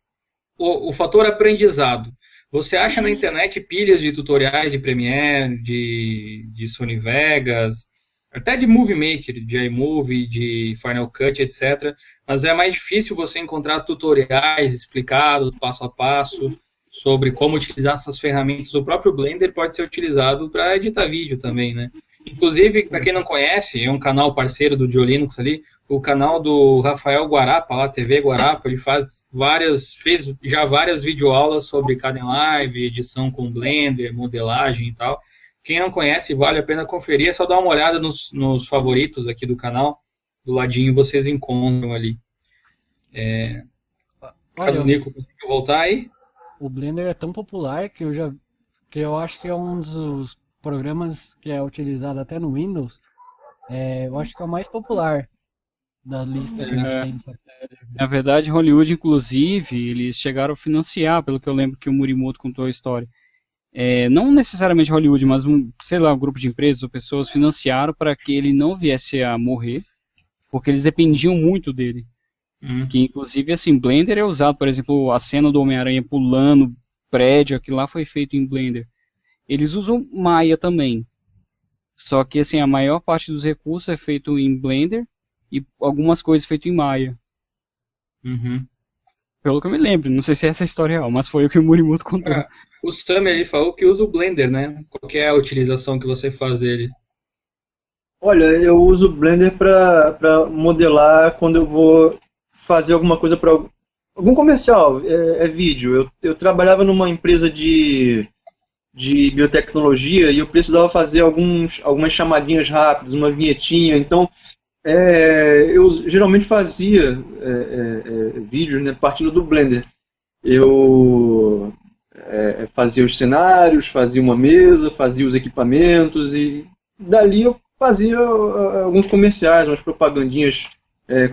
fator aprendizado. Você acha na internet pilhas de tutoriais de Premiere, de Sony Vegas, até de Movie Maker, de iMovie, de Final Cut, etc. Mas é mais difícil você encontrar tutoriais explicados, passo a passo, sobre como utilizar essas ferramentas. O próprio Blender pode ser utilizado para editar vídeo também, né? Inclusive, para quem não conhece, é um canal parceiro do Diolinux ali, o canal do Rafael Guarapa, lá, TV Guarapa, ele fez já várias videoaulas sobre Kdenlive, edição com Blender, modelagem e tal. Quem não conhece, vale a pena conferir, é só dar uma olhada nos favoritos aqui do canal, do ladinho vocês encontram ali. Cadê o Nico? Conseguiu voltar aí? O Blender é tão popular que eu acho que é um dos programas que é utilizado até no Windows. Eu acho que é o mais popular da lista que a gente tem. Na verdade, Hollywood, inclusive, eles chegaram a financiar, pelo que eu lembro que o Morimoto contou a história. Não necessariamente Hollywood, mas um grupo de empresas ou pessoas financiaram para que ele não viesse a morrer, porque eles dependiam muito dele. Que inclusive, assim, Blender é usado, por exemplo, a cena do Homem-Aranha pulando prédio, aquilo lá foi feito em Blender. Eles usam Maya também. Só que, assim, a maior parte dos recursos é feito em Blender e algumas coisas feito em Maya. Pelo que eu me lembro, não sei se é essa a história real, mas foi o que o Morimoto contou. O Sam ele falou que usa o Blender, né? Qual que é a utilização que você faz dele? Olha, eu uso o Blender para modelar quando eu vou fazer alguma coisa para algum comercial, vídeo. Eu trabalhava numa empresa de biotecnologia e eu precisava fazer algumas chamadinhas rápidas, uma vinhetinha. Então, eu geralmente fazia vídeos, né, partindo do Blender. Eu fazia os cenários, fazia uma mesa, fazia os equipamentos e dali eu fazia alguns comerciais, umas propagandinhas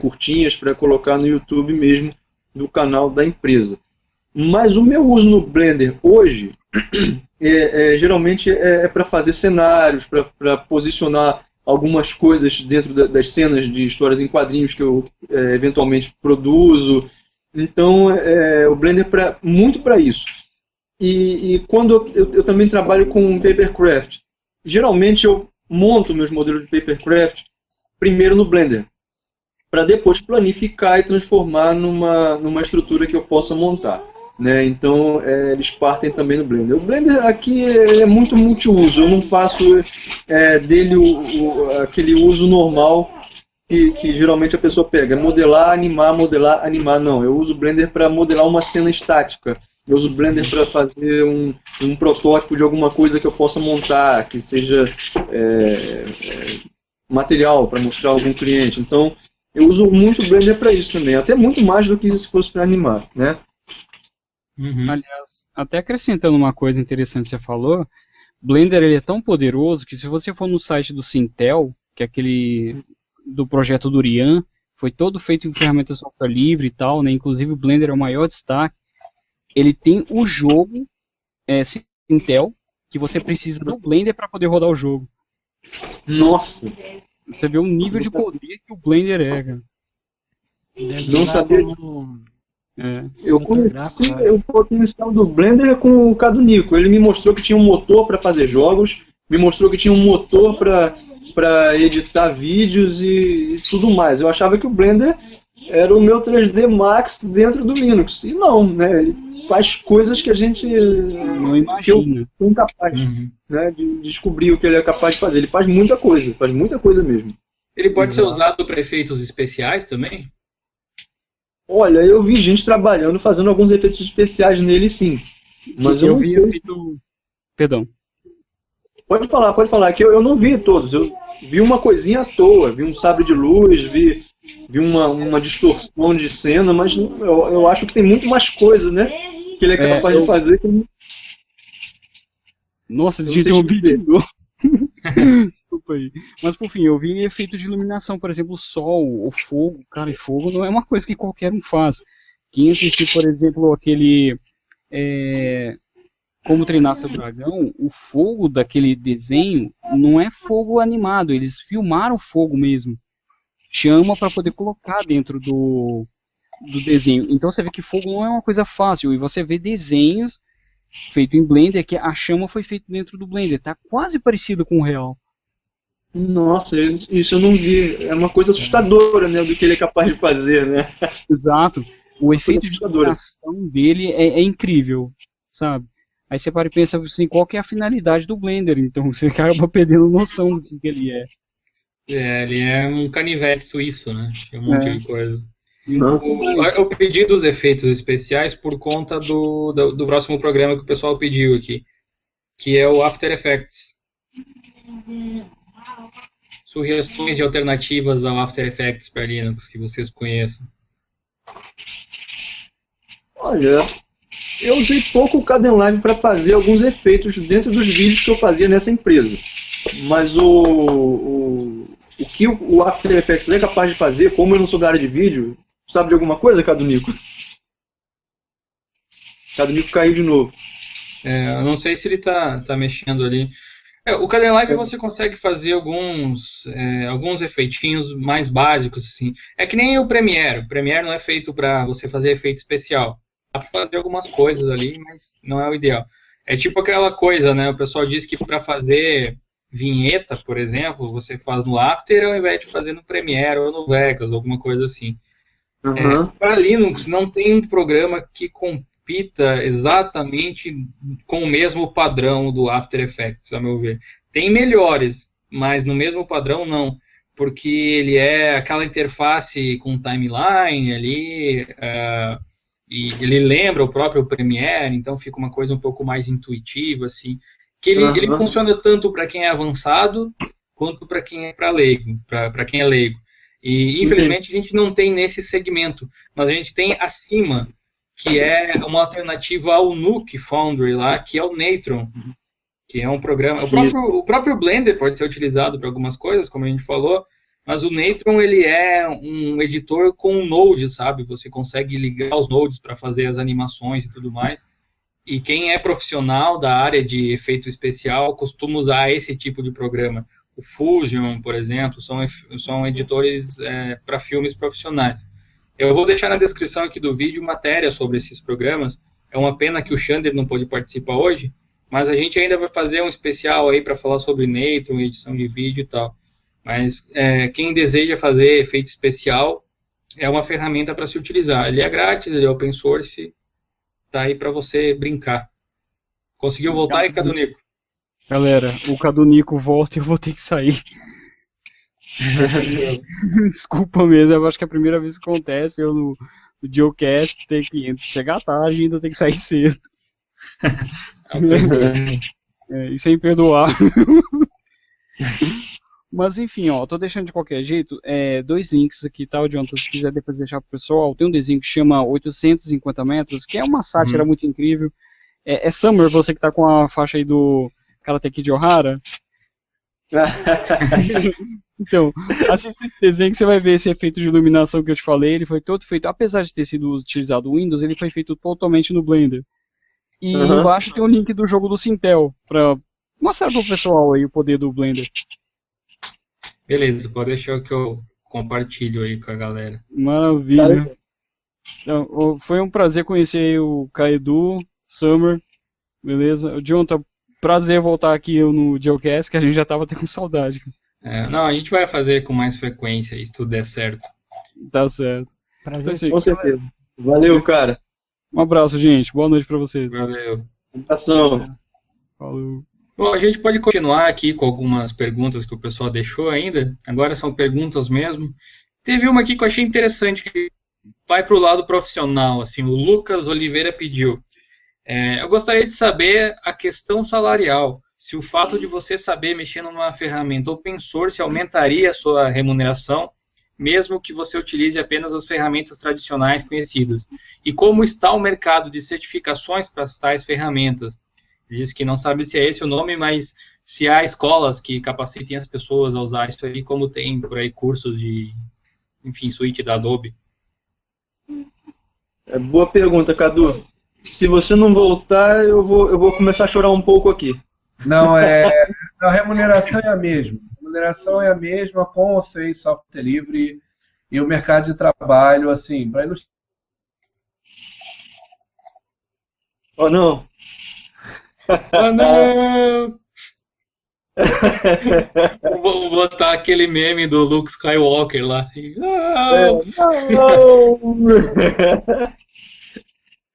curtinhas para colocar no YouTube mesmo do canal da empresa. Mas o meu uso no Blender hoje geralmente para fazer cenários, para posicionar algumas coisas dentro das cenas de histórias em quadrinhos que eu eventualmente produzo. Então, o Blender muito para isso. E quando eu também trabalho com papercraft, geralmente eu monto meus modelos de papercraft primeiro no Blender, para depois planificar e transformar numa estrutura que eu possa montar. Né? Então, eles partem também no Blender. O Blender aqui é muito multiuso, eu não faço dele aquele uso normal que geralmente a pessoa pega, modelar, animar, não. Eu uso o Blender para modelar uma cena estática. Eu uso o Blender para fazer um protótipo de alguma coisa que eu possa montar, que seja material para mostrar a algum cliente. Então, eu uso muito o Blender para isso também, até muito mais do que se fosse para animar, né? Uhum. Aliás, até acrescentando uma coisa interessante que você falou, Blender ele é tão poderoso que se você for no site do Sintel, que é aquele do projeto Durian, foi todo feito em ferramenta de software livre e tal, né? Inclusive o Blender é o maior destaque. Ele tem o jogo Sintel, que você precisa do Blender para poder rodar o jogo. Nossa! Você vê o nível de poder que o Blender é, cara. Não sabia. Eu conheci o potencial do Blender com o Cadu Nico. Ele me mostrou que tinha um motor para fazer jogos, me mostrou que tinha um motor para editar vídeos e tudo mais. Eu achava que o Blender era o meu 3D Max dentro do Linux. E não, né? Ele faz coisas que a gente não imagina. Que eu sou incapaz né, de descobrir o que ele é capaz de fazer. Ele faz muita coisa mesmo. Ele pode ser usado para efeitos especiais também? Olha, eu vi gente trabalhando, fazendo alguns efeitos especiais nele, sim. Mas eu vi efeito... Perdão. Pode falar, que eu não vi todos. Eu vi uma coisinha à toa, vi um sabre de luz, vi uma distorção de cena, mas eu acho que tem muito mais coisa, né? Que ele é capaz de fazer. Nossa, de ter um vídeo. Desculpa aí. Mas por fim, eu vi efeito de iluminação, por exemplo, o sol, o fogo. Cara, e fogo não é uma coisa que qualquer um faz. Quem assistiu, por exemplo, aquele Como Treinar Seu Dragão, o fogo daquele desenho não é fogo animado, eles filmaram o fogo mesmo. Chama para poder colocar dentro do desenho. Então você vê que fogo não é uma coisa fácil, e você vê desenhos feito em Blender, que a chama foi feita dentro do Blender, tá quase parecido com o real. Nossa, isso eu não vi. É uma coisa assustadora, né, do que ele é capaz de fazer, né? Exato. O efeito de iluminação dele é incrível, sabe? Aí você para e pensa assim, qual que é a finalidade do Blender? Então você acaba perdendo noção do que ele é. Ele é um canivete suíço, né? Tinha um monte de coisa. Eu pedi dos efeitos especiais por conta do próximo programa que o pessoal pediu aqui, que é o After Effects. Sugestões de alternativas ao After Effects para Linux que vocês conheçam. Olha, eu usei pouco o Kdenlive para fazer alguns efeitos dentro dos vídeos que eu fazia nessa empresa. Mas o que o After Effects é capaz de fazer, como eu não sou da área de vídeo, sabe de alguma coisa, Cadu Nico? Cadu Nico caiu de novo. Eu não sei se ele tá mexendo ali. O Kdenlive você consegue fazer alguns efeitinhos mais básicos, assim. É que nem o Premiere. O Premiere não é feito para você fazer efeito especial. Dá para fazer algumas coisas ali, mas não é o ideal. É tipo aquela coisa, né? O pessoal diz que para fazer vinheta, por exemplo, você faz no After ao invés de fazer no Premiere ou no Vegas, alguma coisa assim. Para Linux não tem um programa que compita exatamente com o mesmo padrão do After Effects, a meu ver. Tem melhores, mas no mesmo padrão não, porque ele é aquela interface com timeline ali, e ele lembra o próprio Premiere, então fica uma coisa um pouco mais intuitiva, assim, que ele funciona tanto para quem é avançado quanto para quem é leigo, para quem é leigo. E infelizmente a gente não tem nesse segmento, mas a gente tem acima, que é uma alternativa ao Nuke Foundry lá, que é o Natron, que é um programa. O próprio Blender pode ser utilizado para algumas coisas, como a gente falou, mas o Natron ele é um editor com Node, sabe? Você consegue ligar os nodes para fazer as animações e tudo mais. E quem é profissional da área de efeito especial costuma usar esse tipo de programa. O Fusion, por exemplo, são editores para filmes profissionais. Eu vou deixar na descrição aqui do vídeo matéria sobre esses programas. É uma pena que o Xander não pôde participar hoje, mas a gente ainda vai fazer um especial aí para falar sobre Natron, edição de vídeo e tal. Mas quem deseja fazer efeito especial é uma ferramenta para se utilizar. Ele é grátis, ele é open source, tá aí para você brincar. Conseguiu voltar aí, Cadunico? Galera, o Cadunico volta e eu vou ter que sair. Desculpa mesmo, eu acho que é a primeira vez que acontece, eu no Geocast ter que chegar tarde e ainda ter que sair cedo. Isso é imperdoável. Mas enfim, ó, tô deixando de qualquer jeito 2 links aqui, tá, Jonathan, se quiser depois deixar pro pessoal. Tem um desenho que chama 850 metros, que é uma sátira muito incrível. É Summer, você que tá com a faixa aí do Karate Kid Ohara. Então, assista esse desenho que você vai ver esse efeito de iluminação que eu te falei. Ele foi todo feito, apesar de ter sido utilizado o Windows, ele foi feito totalmente no Blender. E embaixo tem um link do jogo do Sintel, pra mostrar pro pessoal aí o poder do Blender. Beleza, pode deixar que eu compartilho aí com a galera. Maravilha. Então, foi um prazer conhecer o Kaedu, Summer, beleza? Jonathan, prazer voltar aqui no Geocast, que a gente já tava até com saudade. Não, a gente vai fazer com mais frequência, se tudo der certo. Tá certo. Prazer. Assim, Com certeza. Valeu, cara. um abraço, gente. Boa noite pra vocês. Valeu. Abração. Falou. Bom, a gente pode continuar aqui com algumas perguntas que o pessoal deixou ainda. Agora são perguntas mesmo. Teve uma aqui que eu achei interessante, que vai para o lado profissional. Assim, o Lucas Oliveira pediu. Eu gostaria de saber a questão salarial. Se o fato de você saber mexer numa ferramenta open source aumentaria a sua remuneração, mesmo que você utilize apenas as ferramentas tradicionais conhecidas. E como está o mercado de certificações para tais ferramentas? Ele disse que não sabe se é esse o nome, mas se há escolas que capacitem as pessoas a usar isso aí, como tem por aí cursos de, enfim, suíte da Adobe. Boa pergunta, Cadu. Se você não voltar, eu vou começar a chorar um pouco aqui. Não, a remuneração é a mesma. A remuneração é a mesma com ou sem software livre e o mercado de trabalho, assim, para ilustrar. Oh, não. Ah, não! Vou botar aquele meme do Luke Skywalker lá. Assim, não!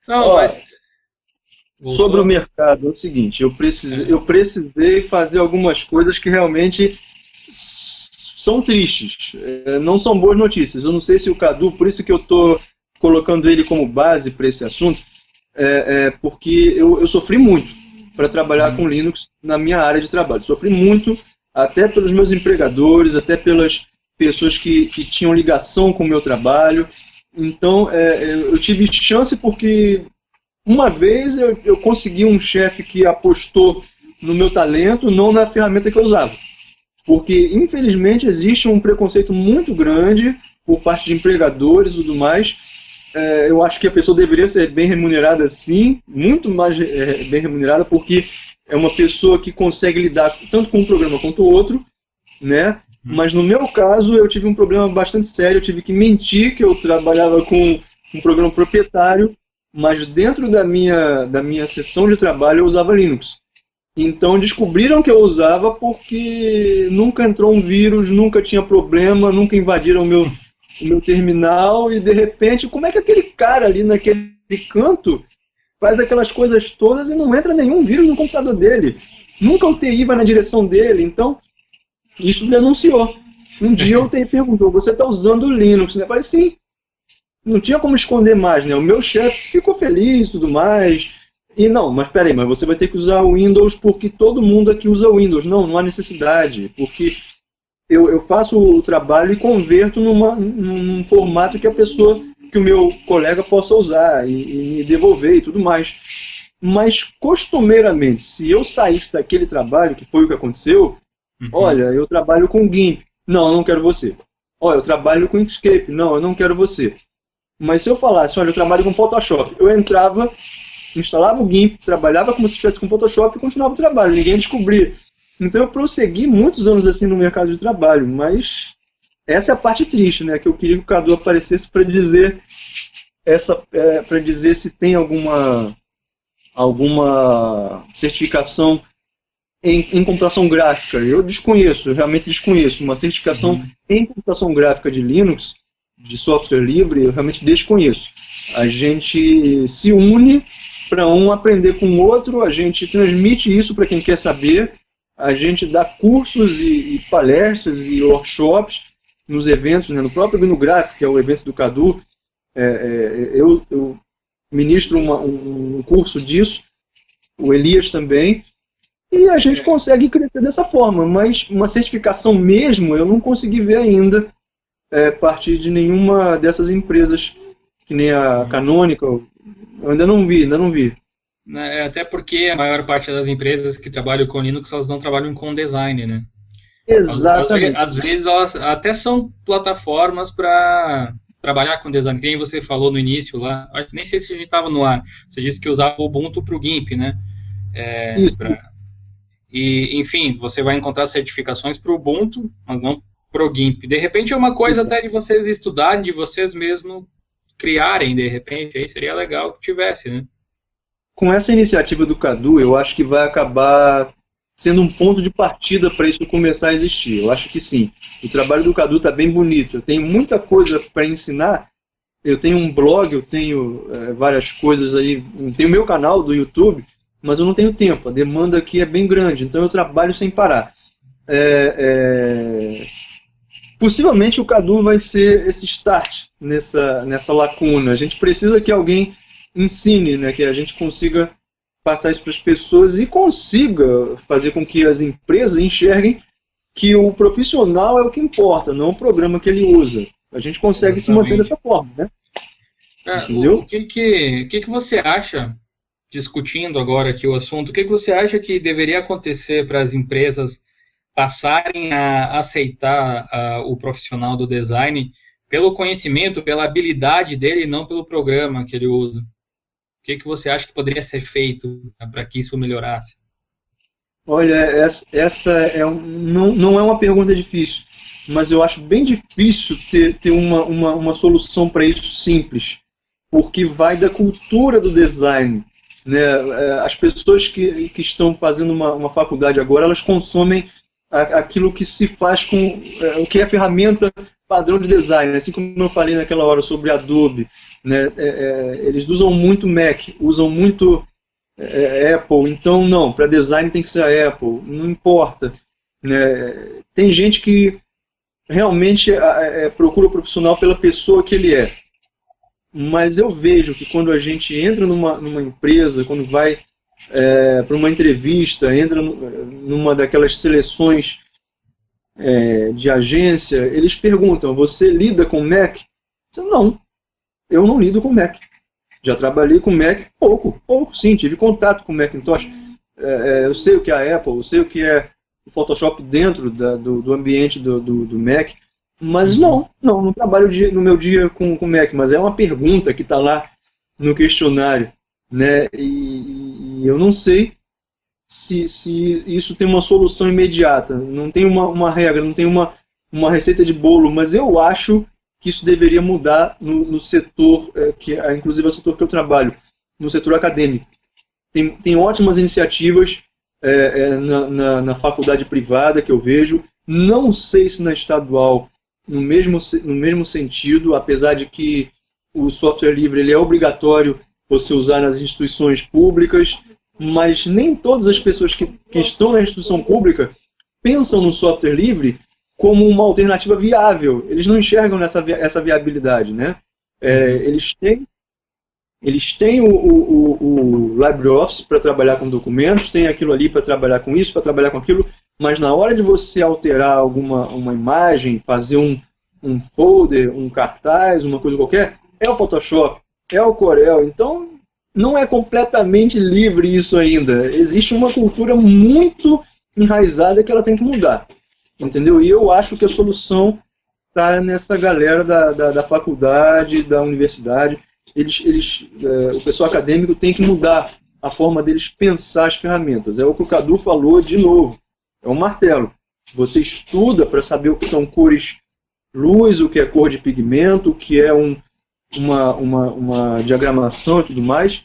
Não, mas... Sobre o mercado, é o seguinte, eu precisei fazer algumas coisas que realmente são tristes, não são boas notícias. Eu não sei se o Cadu, por isso que eu estou colocando ele como base para esse assunto, porque eu sofri muito para trabalhar com Linux na minha área de trabalho. Sofri muito, até pelos meus empregadores, até pelas pessoas que tinham ligação com o meu trabalho. Então, eu tive chance porque uma vez eu consegui um chefe que apostou no meu talento, não na ferramenta que eu usava. Porque, infelizmente, existe um preconceito muito grande por parte de empregadores e tudo mais. Eu acho que a pessoa deveria ser bem remunerada, sim, muito mais bem remunerada, porque é uma pessoa que consegue lidar tanto com um programa quanto o outro, né? Mas no meu caso, eu tive um problema bastante sério, eu tive que mentir que eu trabalhava com um programa proprietário, mas dentro da minha sessão de trabalho eu usava Linux. Então descobriram que eu usava porque nunca entrou um vírus, nunca tinha problema, nunca invadiram o meu terminal e de repente, como é que aquele cara ali naquele canto faz aquelas coisas todas e não entra nenhum vírus no computador dele? Nunca o TI vai na direção dele, então isso denunciou. Um dia o TI perguntou, você está usando o Linux? Eu falei, sim. não tinha como esconder mais, né? O meu chefe ficou feliz e tudo mais. E não, mas peraí, mas você vai ter que usar o Windows porque todo mundo aqui usa o Windows. Não, não há necessidade, porque eu faço o trabalho e converto num formato que que o meu colega possa usar e me devolver e tudo mais. Mas, costumeiramente, se eu saísse daquele trabalho, que foi o que aconteceu, olha, eu trabalho com GIMP. Não, eu não quero você. Olha, eu trabalho com Inkscape. Não, eu não quero você. Mas se eu falasse, olha, eu trabalho com Photoshop, eu entrava, instalava o GIMP, trabalhava como se estivesse com Photoshop e continuava o trabalho, ninguém descobria. Então eu prossegui muitos anos assim no mercado de trabalho, mas essa é a parte triste, né? Que eu queria que o Cadu aparecesse para dizer para dizer se tem alguma certificação em computação gráfica. Eu desconheço, eu realmente desconheço. Uma certificação em computação gráfica de Linux, de software livre, eu realmente desconheço. A gente se une para um aprender com o outro, a gente transmite isso para quem quer saber, a gente dá cursos e palestras e workshops nos eventos, né? No próprio GNU Graphic, que é o evento do Cadu, eu ministro um curso disso, o Elias também, e a gente consegue crescer dessa forma, mas uma certificação mesmo eu não consegui ver ainda a partir de nenhuma dessas empresas, que nem a Canonical, eu ainda não vi. Até porque a maior parte das empresas que trabalham com Linux, elas não trabalham com design, né? Exatamente. Às vezes elas até são plataformas para trabalhar com design, que nem você falou no início lá, nem sei se a gente estava no ar, você disse que usava o Ubuntu para o GIMP, né? E, enfim, você vai encontrar certificações para o Ubuntu, mas não para o GIMP. De repente é uma coisa até de vocês estudarem, de vocês mesmos criarem, de repente, aí seria legal que tivesse, né? Com essa iniciativa do Cadu, eu acho que vai acabar sendo um ponto de partida para isso começar a existir. Eu acho que sim. O trabalho do Cadu está bem bonito. Eu tenho muita coisa para ensinar. Eu tenho um blog, eu tenho várias coisas aí. Eu tenho meu canal do YouTube, mas eu não tenho tempo. A demanda aqui é bem grande, então eu trabalho sem parar. Possivelmente o Cadu vai ser esse start nessa lacuna. A gente precisa que alguém ensine, né, que a gente consiga passar isso para as pessoas e consiga fazer com que as empresas enxerguem que o profissional é o que importa, não o programa que ele usa. A gente consegue se manter dessa forma, né? Entendeu? O que você acha, discutindo agora aqui o assunto, o que você acha que deveria acontecer para as empresas passarem a aceitar o profissional do design pelo conhecimento, pela habilidade dele e não pelo programa que ele usa? O que você acha que poderia ser feito para que isso melhorasse? Olha, essa não é uma pergunta difícil, mas eu acho bem difícil ter uma solução para isso simples, porque vai da cultura do design, né? As pessoas que estão fazendo uma faculdade agora, elas consomem aquilo que se faz com o que é a ferramenta padrão de design, assim como eu falei naquela hora sobre Adobe, né? Eles usam muito Mac, usam muito Apple, então não, para design tem que ser a Apple, não importa, né? Tem gente que realmente procura o profissional pela pessoa que ele é, mas eu vejo que quando a gente entra numa empresa, quando vai para uma entrevista, entra numa daquelas seleções de agência, eles perguntam, você lida com Mac? Não, eu não lido com Mac. Já trabalhei com Mac pouco sim, tive contato com Macintosh. Eu sei o que é a Apple, eu sei o que é o Photoshop dentro do ambiente do Mac, mas não trabalho no meu dia com Mac, mas é uma pergunta que está lá no questionário, né? E eu não sei se isso tem uma solução imediata, não tem uma regra, não tem uma receita de bolo, mas eu acho que isso deveria mudar no setor, inclusive é o setor que eu trabalho, no setor acadêmico. Tem ótimas iniciativas na faculdade privada que eu vejo, não sei se na estadual, no mesmo sentido, apesar de que o software livre ele é obrigatório você usar nas instituições públicas, mas nem todas as pessoas que estão na instituição pública pensam no software livre como uma alternativa viável. Eles não enxergam essa viabilidade, né? Eles têm o LibreOffice para trabalhar com documentos, tem aquilo ali para trabalhar com isso, para trabalhar com aquilo, mas na hora de você alterar uma imagem, fazer um folder, um cartaz, uma coisa qualquer, é o Photoshop, é o Corel. Então, não é completamente livre isso ainda. Existe uma cultura muito enraizada que ela tem que mudar. Entendeu? E eu acho que a solução está nessa galera da faculdade, da universidade. O pessoal acadêmico tem que mudar a forma deles pensar as ferramentas. É o que o Cadu falou de novo. É um martelo. Você estuda para saber o que são cores luz, o que é cor de pigmento, o que é uma diagramação e tudo mais,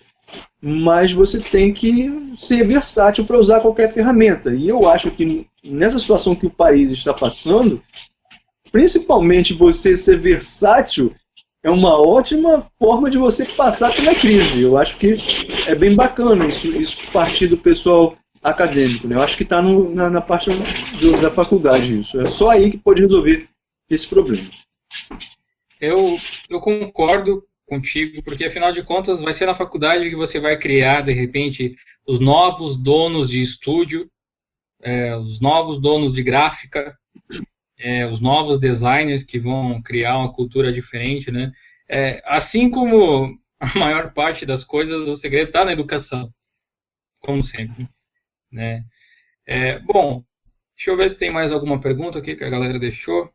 mas você tem que ser versátil para usar qualquer ferramenta. E eu acho que nessa situação que o país está passando, principalmente você ser versátil é uma ótima forma de você passar pela crise. Eu acho que é bem bacana isso partir do pessoal acadêmico, né? Eu acho que está na parte da faculdade isso. É só aí que pode resolver esse problema. Eu concordo contigo, porque afinal de contas vai ser na faculdade que você vai criar, de repente, os novos donos de estúdio, os novos donos de gráfica, os novos designers que vão criar uma cultura diferente, né? Assim como a maior parte das coisas, o segredo está na educação, como sempre, né? Bom, deixa eu ver se tem mais alguma pergunta aqui que a galera deixou.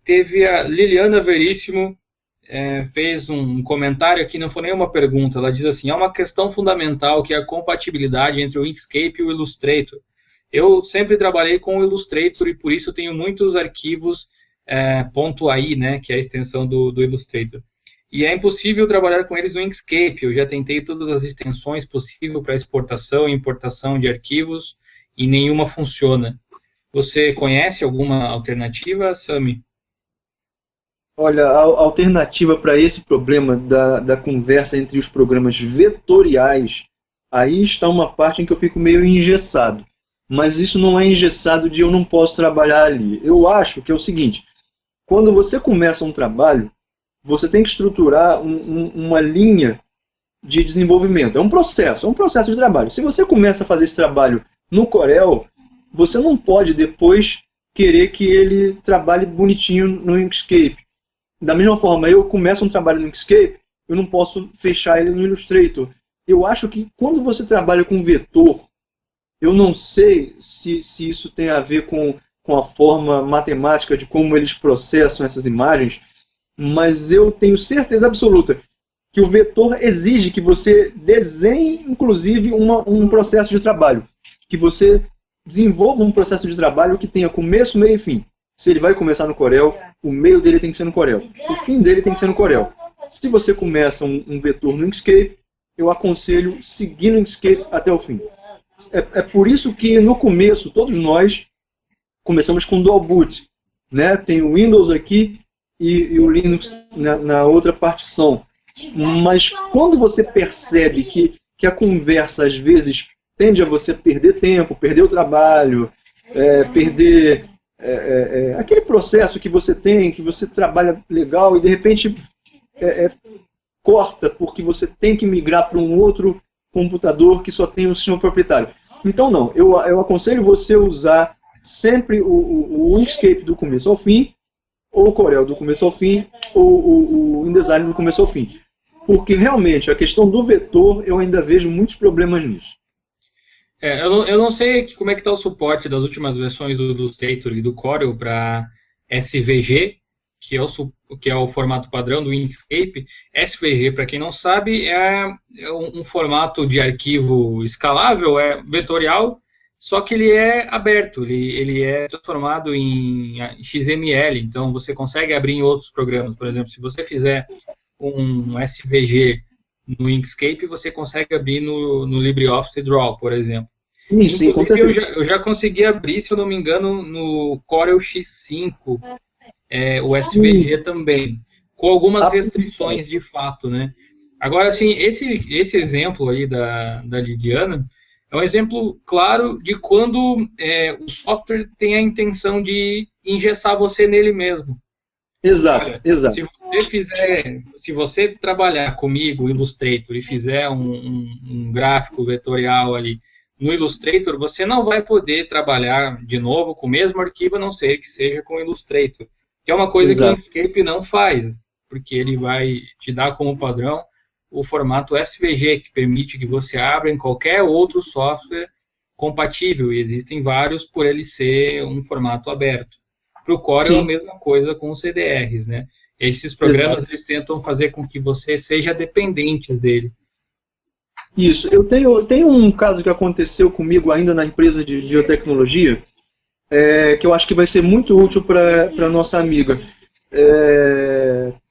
Teve a Liliana Veríssimo, fez um comentário aqui, não foi nenhuma pergunta, ela diz assim: há uma questão fundamental que é a compatibilidade entre o Inkscape e o Illustrator. Eu sempre trabalhei com o Illustrator e por isso tenho muitos arquivos .ai, né, que é a extensão do Illustrator. E é impossível trabalhar com eles no Inkscape. Eu já tentei todas as extensões possíveis para exportação e importação de arquivos e nenhuma funciona. Você conhece alguma alternativa, Sami? Olha, a alternativa para esse problema da conversa entre os programas vetoriais, aí está uma parte em que eu fico meio engessado. Mas isso não é engessado de eu não posso trabalhar ali. Eu acho que é o seguinte: quando você começa um trabalho, você tem que estruturar uma linha de desenvolvimento. É um processo de trabalho. Se você começa a fazer esse trabalho no Corel, você não pode depois querer que ele trabalhe bonitinho no Inkscape. Da mesma forma, eu começo um trabalho no Inkscape, eu não posso fechar ele no Illustrator. Eu acho que quando você trabalha com vetor, eu não sei se isso tem a ver com a forma matemática de como eles processam essas imagens, mas eu tenho certeza absoluta que o vetor exige que você desenhe, inclusive, um processo de trabalho. Que você desenvolva um processo de trabalho que tenha começo, meio e fim. Se ele vai começar no Corel, o meio dele tem que ser no Corel. O fim dele tem que ser no Corel. Se você começa um vetor no Inkscape, eu aconselho seguir no Inkscape até o fim. É por isso que no começo, todos nós começamos com Dual Boot, né? Tem o Windows aqui e o Linux na outra partição. Mas quando você percebe que a conversa às vezes tende a você perder tempo, perder o trabalho, perder aquele processo que você tem, que você trabalha legal e de repente corta porque você tem que migrar para um outro computador que só tem o sistema proprietário. Então não, eu aconselho você usar sempre o Inkscape do começo ao fim, ou o Corel do começo ao fim, ou o InDesign do começo ao fim. Porque realmente a questão do vetor, eu ainda vejo muitos problemas nisso. Eu não sei como é que está o suporte das últimas versões do Illustrator e do Corel para SVG, que é o formato padrão do Inkscape. SVG, para quem não sabe, é um formato de arquivo escalável, é vetorial, só que ele é aberto, ele é transformado em XML, então você consegue abrir em outros programas. Por exemplo, se você fizer um SVG no Inkscape, você consegue abrir no LibreOffice Draw, por exemplo. Inclusive, eu já consegui abrir, se eu não me engano, no Corel X5, o SVG também, com algumas restrições de fato, né? Agora, assim, esse exemplo aí da Lidiana é um exemplo claro de quando o software tem a intenção de engessar você nele mesmo. Exato, Olha, exato. se você trabalhar comigo o Illustrator e fizer um gráfico vetorial ali no Illustrator, você não vai poder trabalhar de novo com o mesmo arquivo, a não ser que seja com o Illustrator, que é uma coisa que o Exato. Inkscape não faz, porque ele vai te dar como padrão o formato SVG, que permite que você abra em qualquer outro software compatível, e existem vários por ele ser um formato aberto. Para o Corel é a Sim. mesma coisa com os CDRs, né? Esses programas, eles tentam fazer com que você seja dependente dele. Isso. Eu tenho um caso que aconteceu comigo ainda na empresa de biotecnologia, que eu acho que vai ser muito útil para a nossa amiga.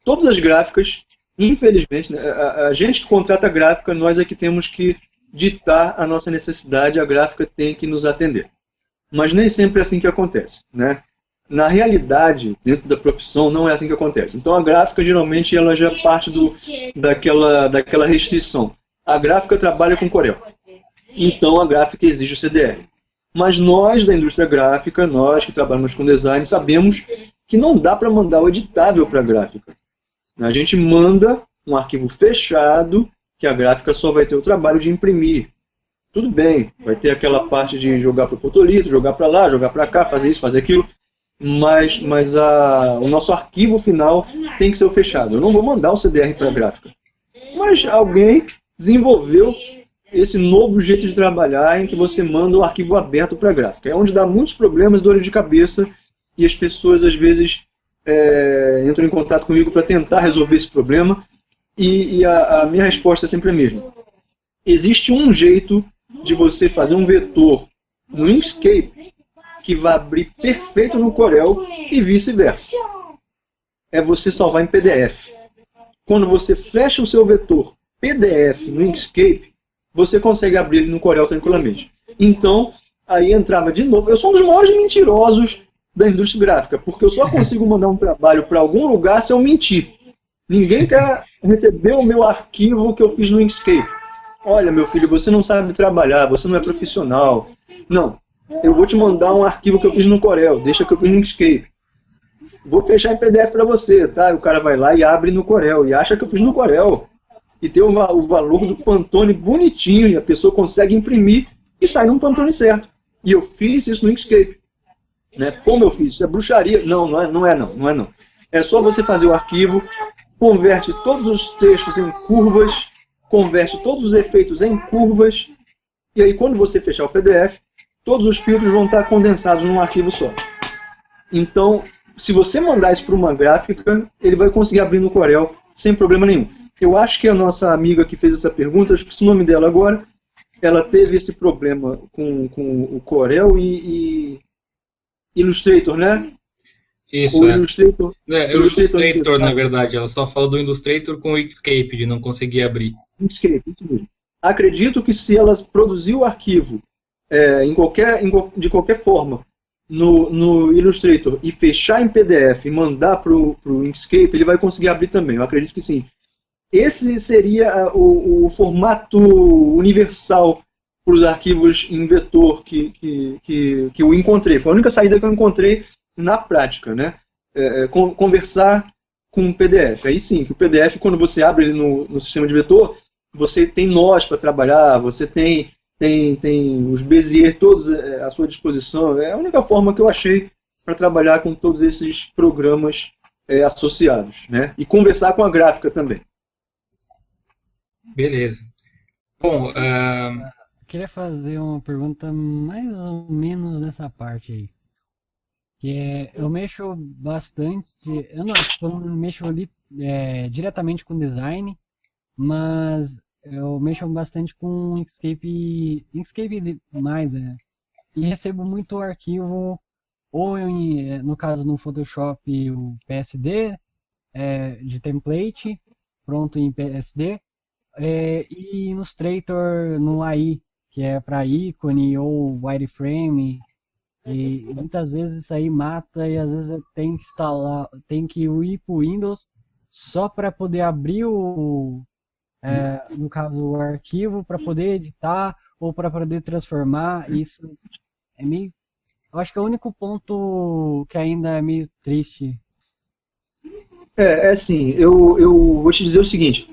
Todas as gráficas, infelizmente, né, a gente que contrata a gráfica, nós é que temos que ditar a nossa necessidade, a gráfica tem que nos atender. Mas nem sempre é assim que acontece, né? Na realidade, dentro da profissão, não é assim que acontece. Então, a gráfica, geralmente, ela já parte daquela restrição. A gráfica trabalha com Corel. Então, a gráfica exige o CDR. Mas nós, da indústria gráfica, nós que trabalhamos com design, sabemos que não dá para mandar o editável para a gráfica. A gente manda um arquivo fechado, que a gráfica só vai ter o trabalho de imprimir. Tudo bem, vai ter aquela parte de jogar para o fotolito, jogar para lá, jogar para cá, fazer isso, fazer aquilo, mas o nosso arquivo final tem que ser o fechado. Eu não vou mandar o CDR para a gráfica. Mas alguém desenvolveu esse novo jeito de trabalhar em que você manda o arquivo aberto para a gráfica. É onde dá muitos problemas, dores de cabeça, e as pessoas às vezes entram em contato comigo para tentar resolver esse problema, e a minha resposta é sempre a mesma. Existe um jeito de você fazer um vetor no Inkscape que vai abrir perfeito no Corel e vice-versa. É você salvar em PDF. Quando você fecha o seu vetor PDF no Inkscape, você consegue abrir ele no Corel tranquilamente. Então, aí entrava de novo. Eu sou um dos maiores mentirosos da indústria gráfica, porque eu só consigo mandar um trabalho para algum lugar se eu mentir. Ninguém quer receber o meu arquivo que eu fiz no Inkscape. Olha, meu filho, você não sabe trabalhar, você não é profissional. Não, eu vou te mandar um arquivo que eu fiz no Corel, deixa que eu fiz no Inkscape. Vou fechar em PDF para você, tá? O cara vai lá e abre no Corel, e acha que eu fiz no Corel. E tem o valor do Pantone bonitinho, e a pessoa consegue imprimir e sai num Pantone certo. E eu fiz isso no Inkscape. Né? Como eu fiz? Isso é bruxaria? Não é não. É só você fazer o arquivo, converte todos os textos em curvas, converte todos os efeitos em curvas, e aí quando você fechar o PDF, todos os filtros vão estar condensados num arquivo só. Então, se você mandar isso para uma gráfica, ele vai conseguir abrir no Corel sem problema nenhum. Eu acho que a nossa amiga que fez essa pergunta, acho que o nome dela agora, ela teve esse problema com o Corel e Illustrator, né? Isso, o Illustrator, o Illustrator, na verdade. Ela só fala do Illustrator com o Inkscape, de não conseguir abrir. Inkscape, isso mesmo. Acredito que se ela produzir o arquivo de qualquer forma no Illustrator e fechar em PDF e mandar para o Inkscape, ele vai conseguir abrir também. Eu acredito que sim. Esse seria o formato universal para os arquivos em vetor que eu encontrei. Foi a única saída que eu encontrei na prática, né? Conversar com o PDF. Aí sim, que o PDF, quando você abre ele no sistema de vetor, você tem nós para trabalhar, você tem os Bezier todos à sua disposição. É a única forma que eu achei para trabalhar com todos esses programas associados, né? E conversar com a gráfica também. Beleza. Bom, Eu queria fazer uma pergunta mais ou menos nessa parte aí. Que eu mexo bastante, eu não mexo ali diretamente com design, mas eu mexo bastante com Inkscape mais, e recebo muito arquivo, ou no caso no Photoshop o PSD, de template, pronto em PSD, e Illustrator no AI, que é para ícone ou wireframe, e muitas vezes isso aí mata, e às vezes eu tenho que instalar, tem que ir para o Windows só para poder abrir no caso o arquivo, para poder editar ou para poder transformar. Isso é meio, eu acho que é o único ponto que ainda é meio triste. Assim, eu vou te dizer o seguinte,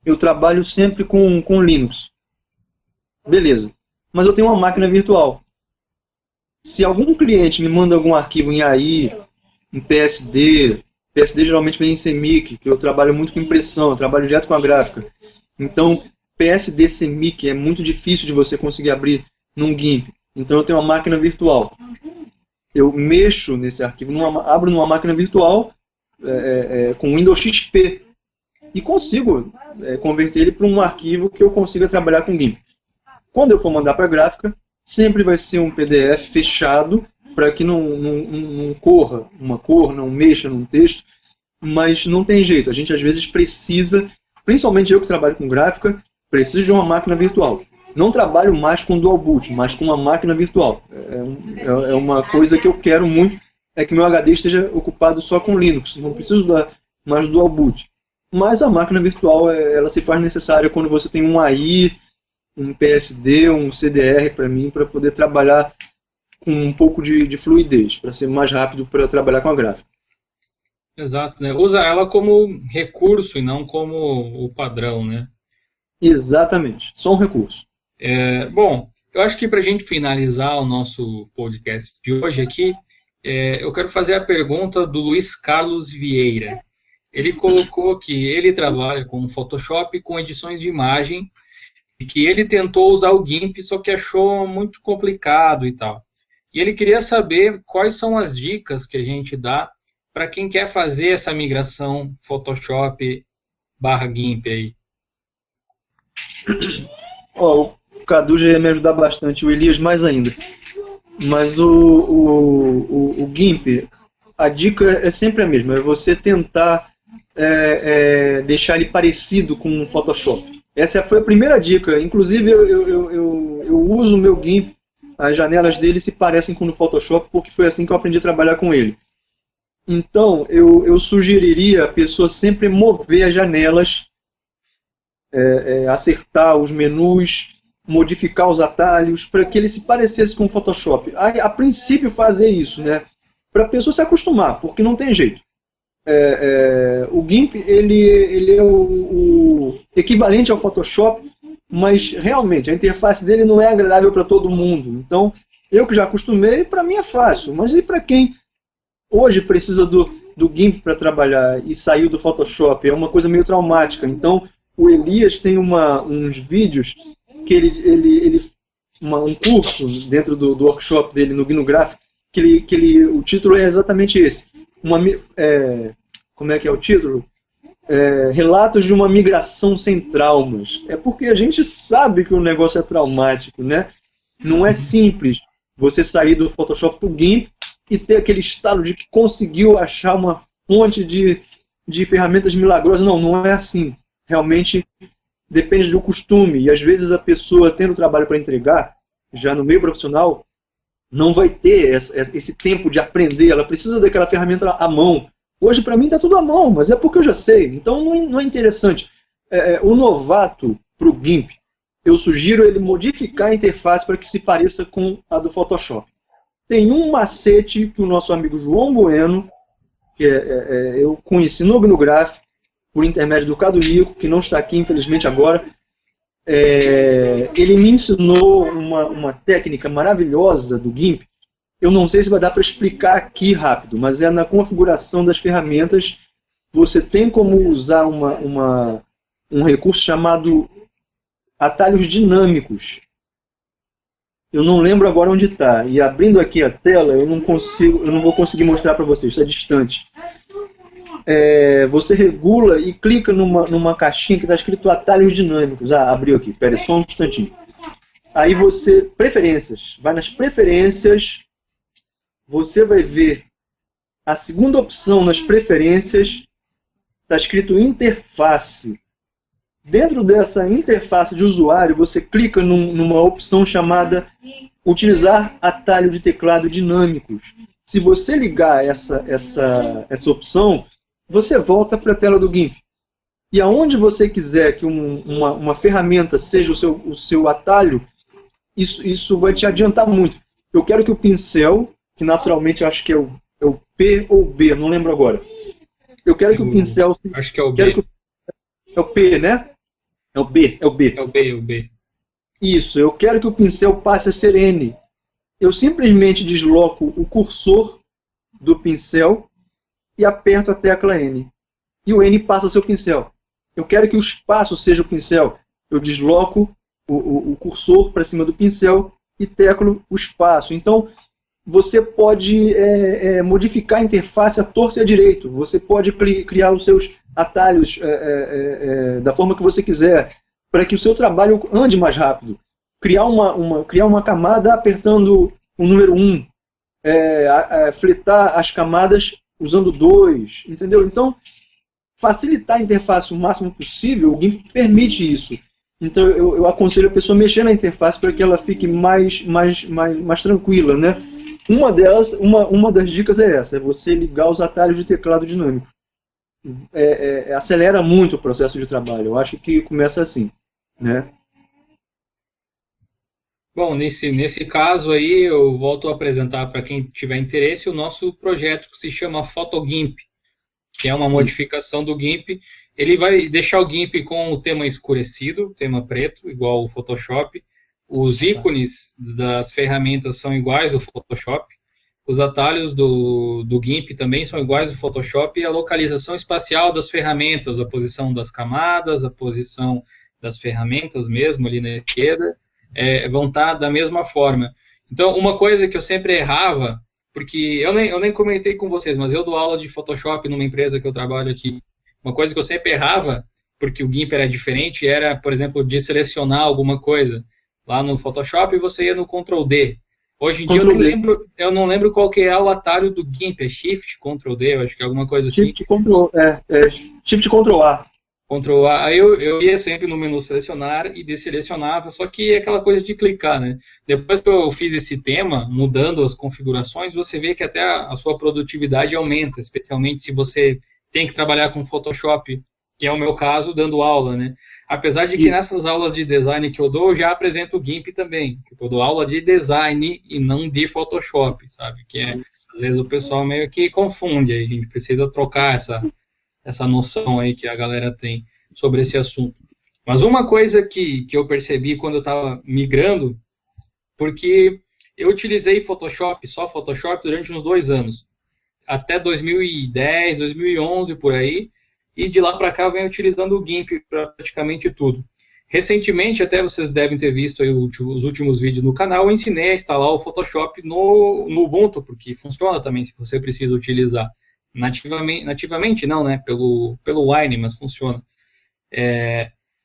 eu trabalho sempre com Linux, beleza, mas eu tenho uma máquina virtual. Se algum cliente me manda algum arquivo em AI, em PSD geralmente vem em CMYK, que eu trabalho muito com impressão, eu trabalho direto com a gráfica. Então, PSD CMYK é muito difícil de você conseguir abrir num GIMP. Então, eu tenho uma máquina virtual. Eu mexo nesse arquivo, abro numa máquina virtual com Windows XP e consigo converter ele para um arquivo que eu consiga trabalhar com GIMP. Quando eu for mandar para a gráfica, sempre vai ser um PDF fechado para que não corra uma cor, não mexa num texto, mas não tem jeito. A gente às vezes precisa, principalmente eu que trabalho com gráfica, preciso de uma máquina virtual. Não trabalho mais com dual boot, mas com uma máquina virtual. É uma coisa que eu quero muito, é que meu HD esteja ocupado só com Linux. Não preciso mais do dual boot. Mas a máquina virtual, ela se faz necessária quando você tem um AI, um PSD, um CDR para mim, para poder trabalhar com um pouco de fluidez, para ser mais rápido para trabalhar com a gráfica. Exato, né? Usa ela como recurso e não como o padrão, né? Exatamente, só um recurso. Bom, eu acho que para a gente finalizar o nosso podcast de hoje aqui, eu quero fazer a pergunta do Luiz Carlos Vieira. Ele colocou que ele trabalha com Photoshop com edições de imagem e que ele tentou usar o GIMP, só que achou muito complicado e tal. E ele queria saber quais são as dicas que a gente dá para quem quer fazer essa migração Photoshop/GIMP aí. O Cadu já ia me ajudar bastante, o Elias mais ainda. Mas o GIMP, a dica é sempre a mesma, é você tentar deixar ele parecido com o Photoshop. Essa foi a primeira dica. Inclusive, eu uso o meu GIMP, as janelas dele se parecem com o Photoshop, porque foi assim que eu aprendi a trabalhar com ele. Então, eu sugeriria a pessoa sempre mover as janelas, acertar os menus, modificar os atalhos, para que ele se parecesse com o Photoshop. A princípio, fazer isso, né? Para a pessoa se acostumar, porque não tem jeito. O GIMP ele é o equivalente ao Photoshop, mas realmente a interface dele não é agradável para todo mundo. Então, eu que já acostumei, para mim é fácil. Mas e para quem hoje precisa do GIMP para trabalhar e saiu do Photoshop? É uma coisa meio traumática. Então, o Elias tem uns vídeos que um curso dentro do workshop dele no GNU-Graphic, o título é exatamente esse. Como é que é o título? Relatos de uma migração sem traumas. É porque a gente sabe que o negócio é traumático, né? Não é simples você sair do Photoshop para o GIMP e ter aquele estalo de que conseguiu achar uma fonte de ferramentas milagrosas. Não é assim. Realmente depende do costume. E às vezes a pessoa, tendo trabalho para entregar, já no meio profissional, não vai ter esse tempo de aprender. Ela precisa daquela ferramenta à mão. Hoje, para mim, está tudo à mão, mas é porque eu já sei. Então, não é interessante. O novato, para o GIMP, eu sugiro ele modificar a interface para que se pareça com a do Photoshop. Tem um macete que o nosso amigo João Bueno, que eu conheci no GNU-Graphic, por intermédio do Cadu Nico, que não está aqui, infelizmente, agora. Ele me ensinou uma técnica maravilhosa do GIMP. Eu não sei se vai dar para explicar aqui rápido, mas na configuração das ferramentas, você tem como usar um recurso chamado atalhos dinâmicos. Eu não lembro agora onde está. E abrindo aqui a tela, eu não vou conseguir mostrar para vocês, está distante. Você regula e clica numa caixinha que está escrito atalhos dinâmicos. Abriu aqui, espera só um instantinho. Aí preferências, vai nas preferências, você vai ver a segunda opção nas preferências, está escrito interface. Dentro dessa interface de usuário, você clica numa opção chamada utilizar atalho de teclado dinâmicos. Se você ligar essa opção, você volta para a tela do GIMP. E aonde você quiser que uma ferramenta seja o seu atalho, isso vai te adiantar muito. Eu quero que o pincel, que naturalmente eu acho que é o P ou B, não lembro agora, Eu quero que o pincel... Acho que é o B. É o P, né? É o B. É o B, é o B. Isso, eu quero que o pincel passe a ser N. Eu simplesmente desloco o cursor do pincel e aperto a tecla N. E o N passa a ser o pincel. Eu quero que o espaço seja o pincel. Eu desloco o cursor para cima do pincel e teclo o espaço. Então, você pode modificar a interface à torta e à direito. Você pode criar os seus atalhos da forma que você quiser, para que o seu trabalho ande mais rápido. Criar uma camada apertando o número 1. Fletar as camadas usando 2. Entendeu? Então, facilitar a interface o máximo possível, o GIMP permite isso. Então, eu aconselho a pessoa a mexer na interface para que ela fique mais tranquila, né? Uma das dicas é essa, é você ligar os atalhos de teclado dinâmico. Acelera muito o processo de trabalho. Eu acho que começa assim, né? Bom, nesse caso aí, eu volto a apresentar para quem tiver interesse o nosso projeto que se chama PhotoGIMP, que é uma modificação do GIMP. Ele vai deixar o GIMP com o tema escurecido, tema preto, igual o Photoshop. Os ícones das ferramentas são iguais ao Photoshop. Os atalhos do GIMP também são iguais ao Photoshop. E a localização espacial das ferramentas, a posição das camadas, a posição das ferramentas mesmo ali na esquerda, vão estar da mesma forma. Então, uma coisa que eu sempre errava, porque eu nem comentei com vocês, mas eu dou aula de Photoshop numa empresa que eu trabalho aqui. Uma coisa que eu sempre errava, porque o GIMP era diferente, era, por exemplo, de selecionar alguma coisa. Lá no Photoshop você ia no Ctrl D. Hoje em dia eu não lembro qual que é o atalho do GIMP, é Shift, Ctrl D, eu acho que é alguma coisa assim. Shift Ctrl A. Ctrl A. Aí eu ia sempre no menu selecionar e desselecionava, só que é aquela coisa de clicar, né? Depois que eu fiz esse tema, mudando as configurações, você vê que até a sua produtividade aumenta, especialmente se você tem que trabalhar com Photoshop, que é o meu caso, dando aula, né? Apesar de que nessas aulas de design que eu dou, eu já apresento o GIMP também. Eu dou aula de design e não de Photoshop, sabe? Que às vezes o pessoal meio que confunde, aí a gente precisa trocar essa noção aí que a galera tem sobre esse assunto. Mas uma coisa que eu percebi quando eu estava migrando, porque eu utilizei Photoshop, só Photoshop, durante uns 2 anos. Até 2010, 2011, por aí. E de lá para cá eu venho utilizando o GIMP para praticamente tudo. Recentemente, até vocês devem ter visto aí os últimos vídeos no canal, eu ensinei a instalar o Photoshop no Ubuntu, porque funciona também se você precisa utilizar. Nativamente não, né? Pelo Wine, mas funciona.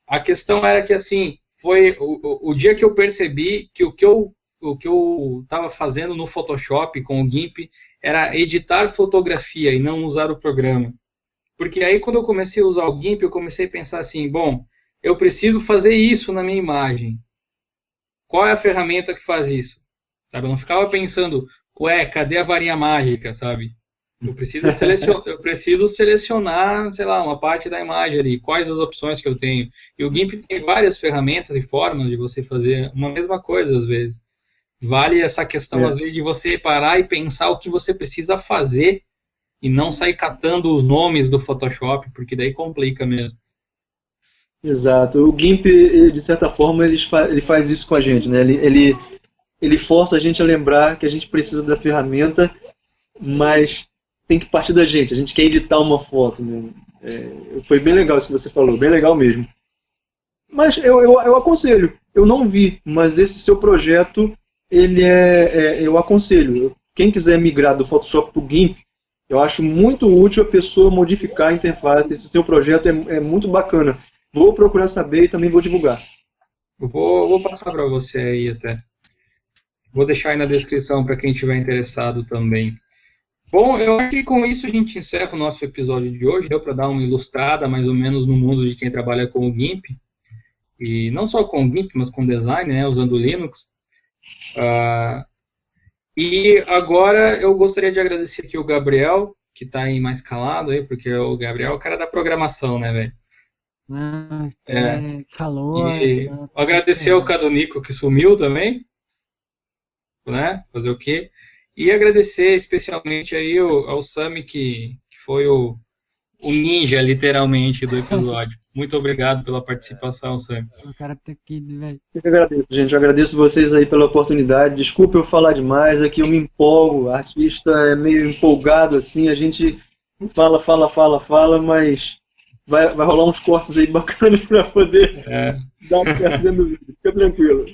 A questão era que, assim, foi o dia que eu percebi que o que eu estava fazendo no Photoshop com o GIMP era editar fotografia e não usar o programa. Porque aí, quando eu comecei a usar o GIMP, eu comecei a pensar assim, bom, eu preciso fazer isso na minha imagem. Qual é a ferramenta que faz isso? Sabe? Eu não ficava pensando, cadê a varinha mágica, sabe? Eu preciso selecionar, sei lá, uma parte da imagem ali, quais as opções que eu tenho. E o GIMP tem várias ferramentas e formas de você fazer uma mesma coisa, às vezes. Vale essa questão, às vezes, de você parar e pensar o que você precisa fazer e não sair catando os nomes do Photoshop, porque daí complica mesmo. Exato. O GIMP, de certa forma, ele faz isso com a gente, né? Ele força a gente a lembrar que a gente precisa da ferramenta, mas tem que partir da gente. A gente quer editar uma foto, né? Foi bem legal isso que você falou, bem legal mesmo. Mas eu aconselho. Eu não vi, mas esse seu projeto, eu aconselho. Quem quiser migrar do Photoshop para o GIMP, eu acho muito útil a pessoa modificar a interface. Esse seu projeto é muito bacana. Vou procurar saber e também vou divulgar. Eu vou passar para você aí até. Vou deixar aí na descrição para quem estiver interessado também. Bom, eu acho que com isso a gente encerra o nosso episódio de hoje. Deu para dar uma ilustrada mais ou menos no mundo de quem trabalha com o GIMP. E não só com o GIMP, mas com design, né, usando o Linux. E agora eu gostaria de agradecer aqui o Gabriel, que está aí mais calado aí, porque o Gabriel é o cara da programação, né, velho? Calor. E agradecer ao Cadonico, que sumiu também, né? Fazer o quê? E agradecer especialmente aí ao Sami, que foi o o ninja, literalmente, do episódio. Muito obrigado pela participação, Sam. O cara tá aqui, velho. Eu que agradeço, gente. Eu agradeço vocês aí pela oportunidade. Desculpa eu falar demais, aqui eu me empolgo. Artista é meio empolgado assim, a gente fala, mas vai rolar uns cortes aí bacanas para poder dar um certo dentro do vídeo. Fica tranquilo.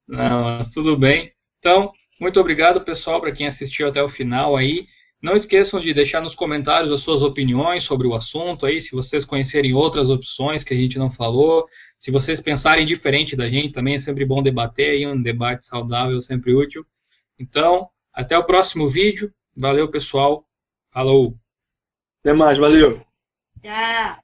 Não, mas tudo bem. Então, muito obrigado, pessoal, para quem assistiu até o final aí. Não esqueçam de deixar nos comentários as suas opiniões sobre o assunto aí, se vocês conhecerem outras opções que a gente não falou, se vocês pensarem diferente da gente, também é sempre bom debater aí, um debate saudável, sempre útil. Então, até o próximo vídeo. Valeu, pessoal. Falou! Até mais, valeu! Tchau.